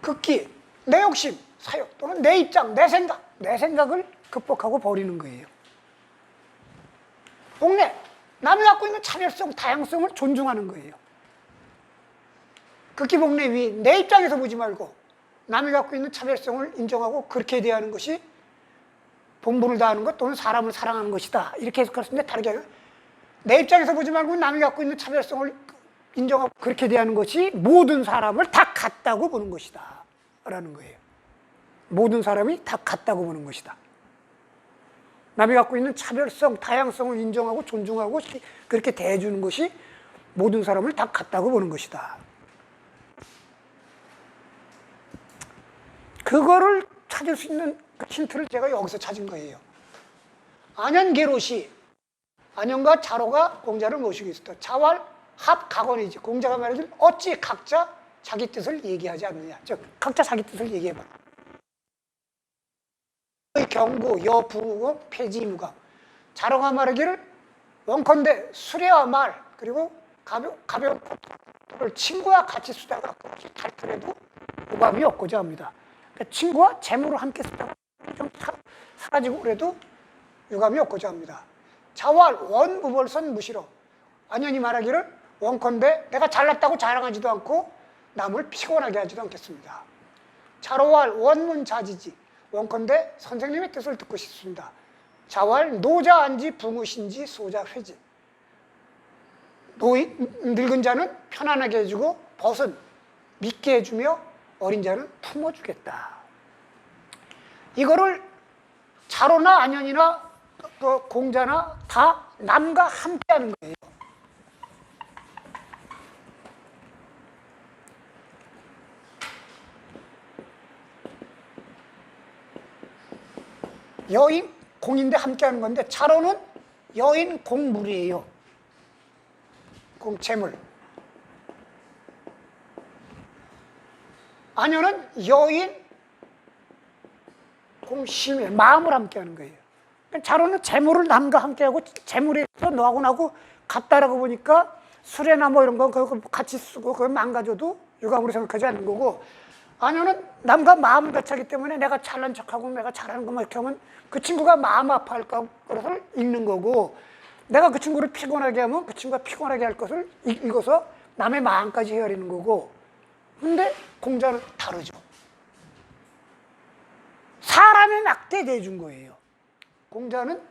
극기, 내 욕심, 사욕 또는 내 입장, 내 생각을 극복하고 버리는 거예요. 복례, 남이 갖고 있는 차별성, 다양성을 존중하는 거예요. 극기복례 위인, 내 입장에서 보지 말고 남이 갖고 있는 차별성을 인정하고 그렇게 대하는 것이 본분을 다하는 것 또는 사람을 사랑하는 것이다. 이렇게 해석할 수 있는데, 다르게 하면 내 입장에서 보지 말고 남이 갖고 있는 차별성을 인정하고 그렇게 대하는 것이 모든 사람을 다 같다고 보는 것이다 라는 거예요. 모든 사람이 다 같다고 보는 것이다. 남이 갖고 있는 차별성, 다양성을 인정하고 존중하고 그렇게 대해주는 것이 모든 사람을 다 같다고 보는 것이다. 그거를 찾을 수 있는 그 힌트를 제가 여기서 찾은 거예요. 안현계로시, 안현과 자로가 공자를 모시고 있었다. 자활, 합, 각원이지. 공자가 말하길 어찌 각자 자기 뜻을 얘기하지 않느냐. 즉, 각자 자기 뜻을 얘기해봐. 경고, 여, 부고, 폐지무가. 자로가 말하기를 원컨대 수레와 말, 그리고 가벼운 것을 친구와 같이 쓰다가 탈출해도 오감이 없고자 합니다. 그러니까 친구와 재물을 함께 쓰다가 좀 사라지고 그래도 유감이 없고자 합니다. 자활, 원무벌선 무시로. 안현이 말하기를 원컨대 내가 잘났다고 자랑하지도 않고 남을 피곤하게 하지도 않겠습니다. 자로활, 원문자지지. 원컨대 선생님의 뜻을 듣고 싶습니다. 자활, 노자안지 붕우신지 소자회지. 늙은 자는 편안하게 해주고 벗은 믿게 해주며 어린 자는 품어주겠다. 이거를 자로나 안현이나 공자나 다 남과 함께 하는 거예요. 여인, 공인데 함께 하는 건데, 자로는 여인, 공물이에요. 공채물. 안현은 여인, 공심의 마음을 함께 하는 거예요. 그러니까 자로는 재물을 남과 함께 하고, 재물에서 너하고 나하고 같다라고 보니까 술에나 뭐 이런 거 같이 쓰고 그걸 망가져도 유감으로 생각하지 않는 거고, 안현은 남과 마음을 같이 하기 때문에 내가 잘난 척하고 내가 잘하는 것만 이렇게 하면 그 친구가 마음 아파할 것을 읽는 거고, 내가 그 친구를 피곤하게 하면 그 친구가 피곤하게 할 것을 읽어서 남의 마음까지 헤아리는 거고. 근데 공자는 다르죠. 사람에 맞게 대해준 거예요. 공자는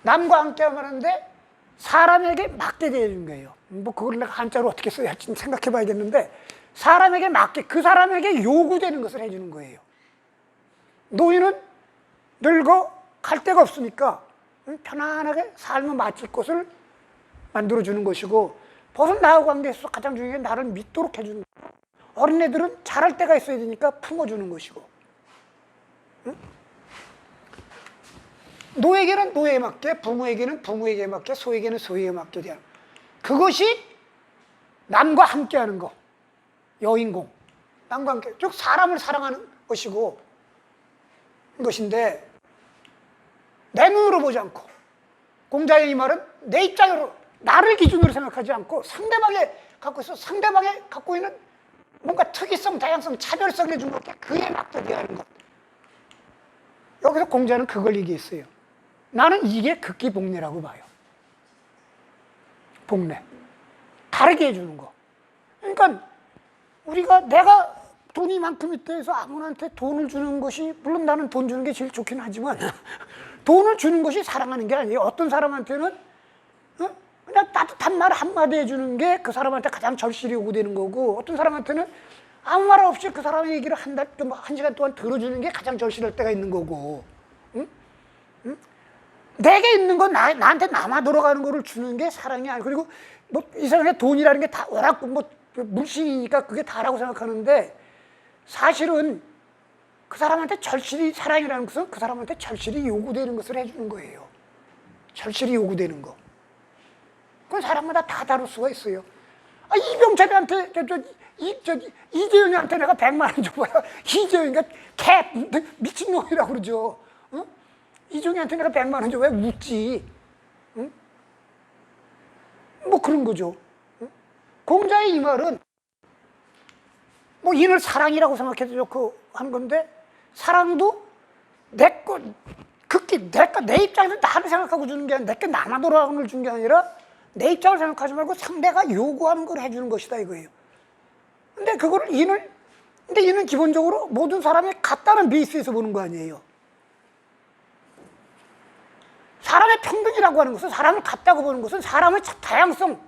남과 함께 하는데 사람에게 맞게 대해준 거예요. 뭐 그걸 내가 한자로 어떻게 써야 할지 생각해 봐야겠는데, 사람에게 맞게, 그 사람에게 요구되는 것을 해주는 거예요. 노인은 늙어 갈 데가 없으니까 편안하게 삶을 마칠 곳을 만들어주는 것이고, 벗은 나하고 관계에서 가장 중요한 게 나를 믿도록 해주는 거예요. 어린애들은 잘할 때가 있어야 되니까 품어주는 것이고, 응? 노에게는 노에 맞게, 부모에게는 부모에게 맞게, 소에게는 소에게 맞게 대하는, 그것이 남과 함께하는 거. 여인공, 남과 함께, 즉 사람을 사랑하는 것이고 것인데, 내 눈으로 보지 않고, 공자의 이 말은 내 입장으로, 나를 기준으로 생각하지 않고 상대방이 갖고 있는 뭔가 특이성, 다양성, 차별성을 준 것에 그에 맞게 대하는 것. 여기서 공자는 그걸 얘기했어요. 나는 이게 극기 복례라고 봐요. 복례. 다르게 해주는 거. 그러니까 우리가 내가 돈이 만큼 있다 해서 아무한테 돈을 주는 것이, 물론 나는 돈 주는 게 제일 좋긴 하지만 돈을 주는 것이 사랑하는 게 아니에요. 어떤 사람한테는 그냥 따뜻한 말 한마디 해주는 게 그 사람한테 가장 절실히 요구되는 거고, 어떤 사람한테는 아무 말 없이 그 사람의 얘기를 한 시간 동안 들어주는 게 가장 절실할 때가 있는 거고, 응? 응? 내게 있는 건 나한테 남아 돌아가는 거를 주는 게 사랑이 아니고, 그리고 뭐 이 세상에 돈이라는 게 다 워낙 뭐 물신이니까 그게 다라고 생각하는데, 사실은 그 사람한테 절실히, 사랑이라는 것은 그 사람한테 절실히 요구되는 것을 해주는 거예요. 절실히 요구되는 거. 그건 사람마다 다 다를 수가 있어요. 이병철이한테, 이재용이한테 내가 100만 원 줘봐야 이재용이가 개 미친놈이라고 그러죠. 응? 이재용이한테 내가 100만 원 줘봐야 묻지. 응? 뭐 그런 거죠. 응? 공자의 이 말은 뭐 이를 사랑이라고 생각해도 좋고 하는 건데, 사랑도 극히 내 입장에서 나를 생각하고 주는 게 아니라, 내게 남아 돌아가는 걸 주는 게 아니라 내 입장을 생각하지 말고 상대가 요구하는 걸 해주는 것이다 이거예요. 근데 이는 기본적으로 모든 사람이 같다는 베이스에서 보는 거 아니에요. 사람의 평등이라고 하는 것은, 사람을 같다고 보는 것은 사람의 다양성을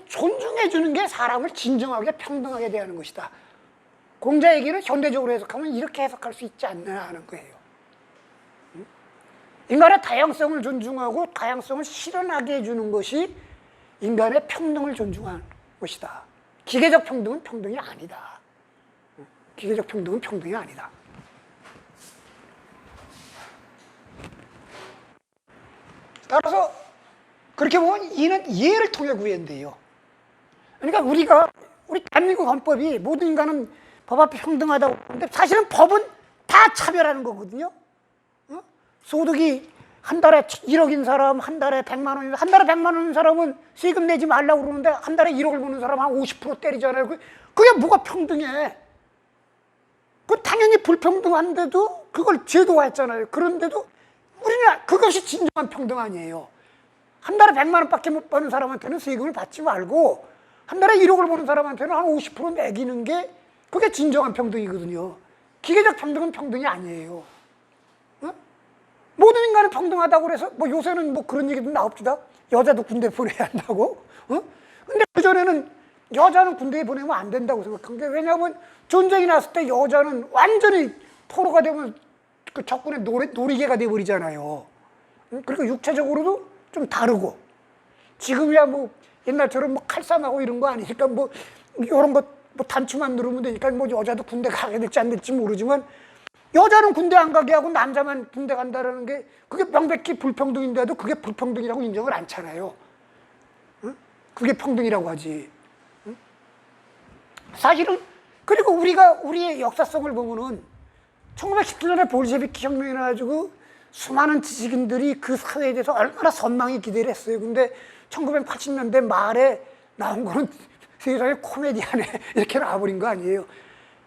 존중해 주는 게 사람을 진정하게 평등하게 대하는 것이다. 공자 얘기를 현대적으로 해석하면 이렇게 해석할 수 있지 않나 하는 거예요. 인간의 다양성을 존중하고 다양성을 실현하게 해주는 것이 인간의 평등을 존중하는 것이다. 기계적 평등은 평등이 아니다. 기계적 평등은 평등이 아니다. 따라서 그렇게 보면 이는 이해를 통해 구현돼요. 그러니까 우리 대한민국 헌법이 모든 인간은 법 앞에 평등하다고 하는데, 사실은 법은 다 차별하는 거거든요. 소득이 한 달에 1억인 사람, 한 달에 100만 원인, 한 달에 100만 원인 사람은 세금 내지 말라고 그러는데, 한 달에 1억을 버는 사람 한 50% 때리잖아요. 그게 뭐가 평등해? 그 당연히 불평등한데도 그걸 제도화했잖아요. 그런데도 우리는 그것이 진정한 평등 아니에요. 한 달에 100만 원밖에 못 버는 사람한테는 세금을 받지 말고, 한 달에 1억을 버는 사람한테는 한 50% 매기는 게 그게 진정한 평등이거든요. 기계적 평등은 평등이 아니에요. 모든 인간은 평등하다고 그래서 뭐 요새는 뭐 그런 얘기도 나옵니다. 여자도 군대 보내야 한다고. 근데 그전에는 여자는 군대에 보내면 안 된다고 생각한 게, 왜냐하면 전쟁이 났을 때 여자는 완전히 포로가 되면 그 적군의 놀이개가 돼버리잖아요. 그리고 육체적으로도 좀 다르고, 지금이야 뭐 옛날처럼 뭐 칼싸움하고 이런 거 아니니까 뭐 이런 거 뭐 단추만 누르면 되니까 뭐 여자도 군대 가게 될지 안 될지 모르지만, 여자는 군대 안 가게 하고 남자만 군대 간다라는 게 그게 명백히 불평등인데도 그게 불평등이라고 인정을 않잖아요. 그게 평등이라고 하지. 사실은, 그리고 우리의 역사성을 보면은 1917년에 볼셰비키 혁명이 나가지고 수많은 지식인들이 그 사회에 대해서 얼마나 선망이 기대를 했어요. 근데 1980년대 말에 나온 거는 세상에 코미디안에 이렇게 나와버린 거 아니에요.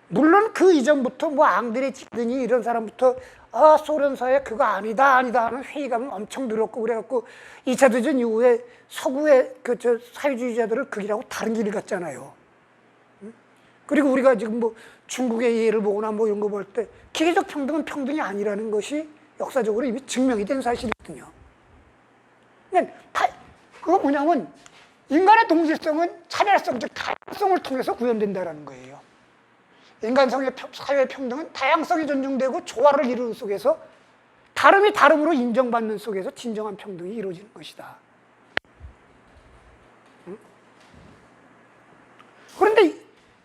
물론 그 이전부터 뭐 앙드레 지드니 이런 사람부터 소련 사회 그거 아니다 하는 회의감은 엄청 늘었고, 그래갖고 2차 대전 이후에 서구의 사회주의자들을 극이라고 다른 길을 갔잖아요. 그리고 우리가 지금 뭐 중국의 예를 보거나 뭐 이런 거 볼 때 기계적 평등은 평등이 아니라는 것이 역사적으로 이미 증명이 된 사실이거든요. 그러니까 그거 뭐냐면, 인간의 동질성은 차별성, 즉 다양성을 통해서 구현된다는 거예요. 인간성의 사회 평등은 다양성이 존중되고 조화를 이루는 속에서, 다름이 다름으로 인정받는 속에서 진정한 평등이 이루어지는 것이다. 그런데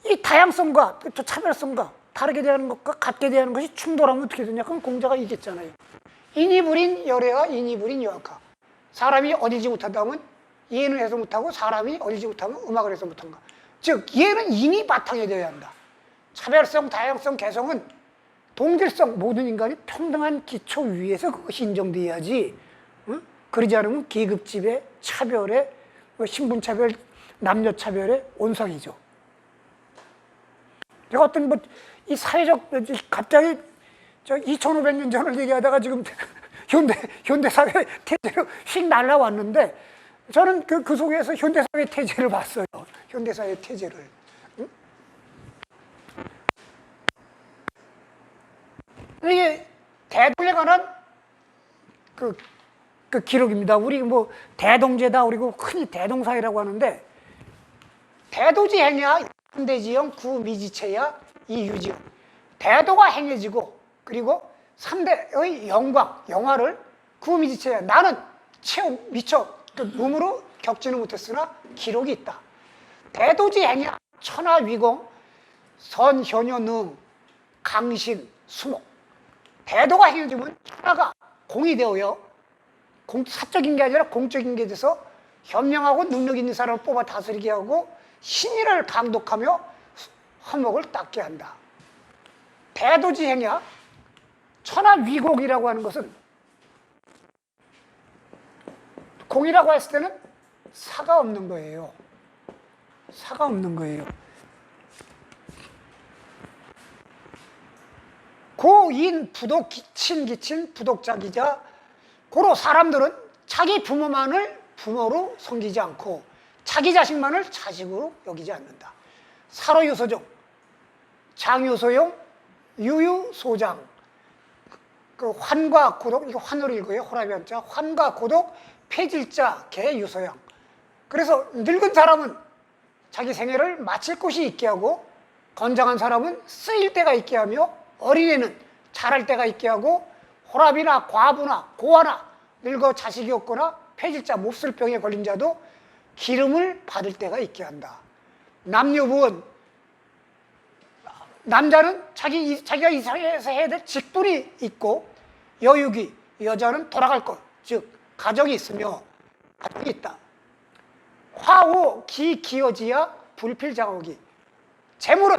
이 다양성과 차별성과 다르게 대하는 것과 같게 대하는 것이 충돌하면 어떻게 되냐? 그럼 공자가 얘기했잖아요. 인이불인 열애와 인이불인 여학과. 사람이 어디지 못하다 하면 이해는 해서 못하고, 사람이 어디지 못하면 음악을 해서 못한가. 즉 이해는 인이 바탕이 되어야 한다. 차별성, 다양성, 개성은 동질성, 모든 인간이 평등한 기초 위에서 그것이 인정돼야지, 그러지 않으면 계급지배, 차별의 신분차별, 남녀차별의 온상이죠. 제가 어떤 이 사회적, 갑자기 저 2500년 전을 얘기하다가 지금 현대사회 태제로 휙 날라왔는데 저는 그 속에서 현대사회 태제를 봤어요. 현대사회 태제를. 응? 이게 대동에 관한 그 기록입니다. 우리 뭐 대동제다, 그리고 흔히 대동사회라고 하는데 대도지 행야 현대지형 구미지체야 이유지형. 대도가 행해지고 그리고 3대의 영화를 구미지체야. 나는 미처 몸으로 겪지는 못했으나 기록이 있다. 대도지 행야 천하위공 선현효능 강신 수목. 대도가 행해지면 천하가 공이 되어요. 사적인 게 아니라 공적인 게 돼서 현명하고 능력 있는 사람을 뽑아 다스리게 하고 신의를 강독하며 화목을 닦게 한다. 대도지행야 천하위공이라고 하는 것은 공이라고 했을 때는 사가 없는 거예요. 사가 없는 거예요. 고인 부독 친기친 부독자기자. 고로 사람들은 자기 부모만을 부모로 섬기지 않고 자기 자식만을 자식으로 여기지 않는다. 사로유소종, 장유소용, 유유소장. 그 환과 고독, 이거 환으로 읽어요. 호라비 한자. 환과 고독, 폐질자, 개유소양. 그래서 늙은 사람은 자기 생애를 마칠 곳이 있게 하고 건장한 사람은 쓰일 때가 있게 하며 어린애는 자랄 때가 있게 하고 호랍이나 과부나 고아나 늙어 자식이 없거나 폐질자 몹쓸 병에 걸린 자도 기름을 받을 때가 있게 한다. 남녀부은 남자는 자기가 이 사회에서 해야 될 직분이 있고 여유기 여자는 돌아갈 것, 즉 가정이 있으며 가정이 있다. 화오 기어지야 불필장어기. 재물은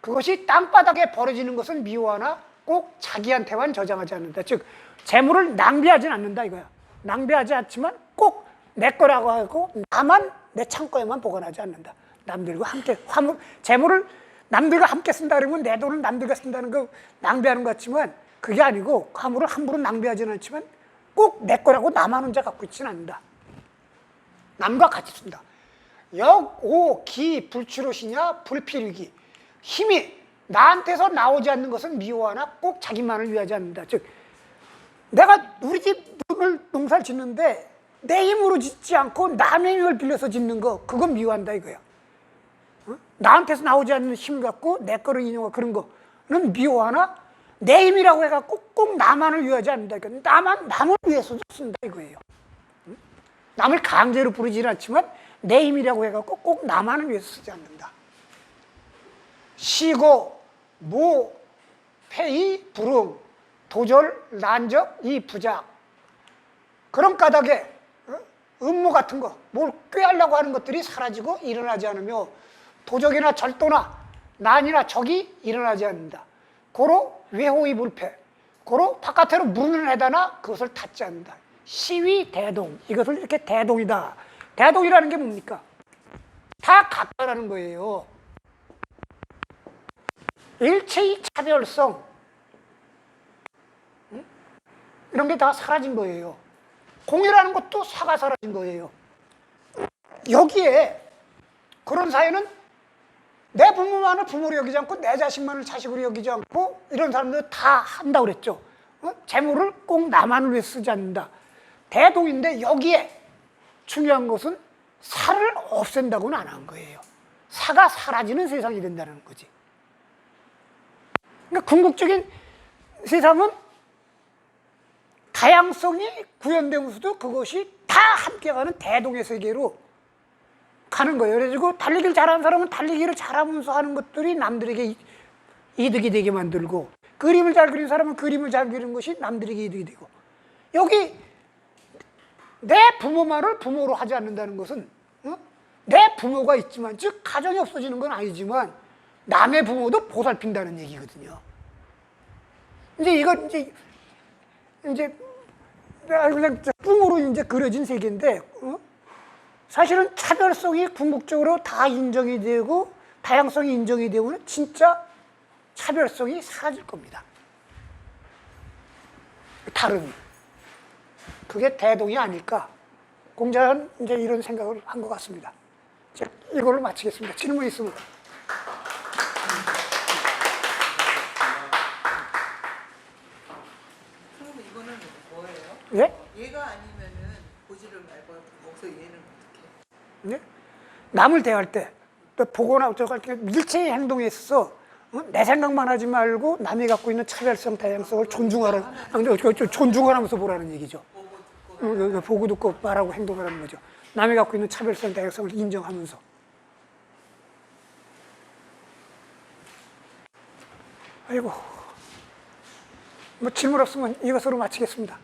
그것이 땅바닥에 버려지는 것은 미워하나 꼭 자기한테만 저장하지 않는다. 즉 재물을 낭비하진 않는다 이거야. 낭비하지 않지만 꼭 내 거라고 하고 나만 내 창고에만 보관하지 않는다. 남들과 함께 재물을 남들과 함께 쓴다 그러면 내 돈을 남들과 쓴다는 거 낭비하는 것 같지만 그게 아니고 화물을 함부로 낭비하지는 않지만 꼭 내 거라고 나만 혼자 갖고 있지는 않는다. 남과 같이 쓴다. 역오기 불출호시냐 불필위기. 힘이 나한테서 나오지 않는 것은 미워하나 꼭 자기만을 위하지 않는다. 즉 내가 우리 집 농사를 짓는데 내 힘으로 짓지 않고 남의 힘을 빌려서 짓는 거 그건 미워한다 이거야. 어? 나한테서 나오지 않는 힘을 갖고 내 거를 인용하고 그런 거는 미워하나 내 힘이라고 해갖고 꼭 나만을 위하지 않는다. 그러니까 남을 위해서도 쓴다 이거예요. 남을 강제로 부르지는 않지만 내 힘이라고 해갖고 꼭 나만을 위해서 쓰지 않는다. 시고 모 폐이 불응 도절 난적 이 부작. 그런 까닭에 음모 같은 거 뭘 꾀하려고 하는 것들이 사라지고 일어나지 않으며 도적이나 절도나 난이나 적이 일어나지 않는다. 고로 외호의 불패. 고로 바깥으로 문을 해다나 그것을 닫지 않는다. 시위 대동. 이것을 이렇게 대동이다. 대동이라는 게 뭡니까? 다 같다라는 거예요. 일체의 차별성 이런 게 다 사라진 거예요. 공이라는 것도 사가 사라진 거예요. 여기에 그런 사회는 내 부모만을 부모로 여기지 않고 내 자식만을 자식으로 여기지 않고 이런 사람들 다 한다고 그랬죠. 재물을 꼭 나만을 위해 쓰지 않는다. 대동인데 여기에 중요한 것은 사를 없앤다고는 안 한 거예요. 사가 사라지는 세상이 된다는 거지. 그러니까 궁극적인 세상은 다양성이 구현되면서도 그것이 다 함께가는 대동의 세계로 가는 거예요. 그래가지고 달리기를 잘하는 사람은 달리기를 잘하면서 하는 것들이 남들에게 이득이 되게 만들고 그림을 잘 그리는 사람은 그림을 잘 그리는 것이 남들에게 이득이 되고 여기 내 부모만을 부모로 하지 않는다는 것은 내 부모가 있지만 즉 가정이 없어지는 건 아니지만 남의 부모도 보살핀다는 얘기거든요. 이제 그냥 뿜으로 이제 그려진 세계인데 사실은 차별성이 궁극적으로 다 인정이 되고 다양성이 인정이 되면 진짜 차별성이 사라질 겁니다. 다른 그게 대동이 아닐까. 공자는 이제 이런 생각을 한 것 같습니다. 자, 이걸로 마치겠습니다. 질문 있으면. 그럼 이거는 뭐예요? 예? 얘가 아니면은 보지를 말고 거기서 얘는 어떻게? 네? 남을 대할 때, 또 보거나 어쩌고 때 일체의 행동에 있어서 내 생각만 하지 말고 남이 갖고 있는 차별성, 다양성을 존중하면서 보라는 얘기죠. 보고 듣고 보고 듣고 말하고 행동하라는 거죠. 남이 갖고 있는 차별성, 다양성을 인정하면서. 아이고, 뭐 질문 없으면 이것으로 마치겠습니다.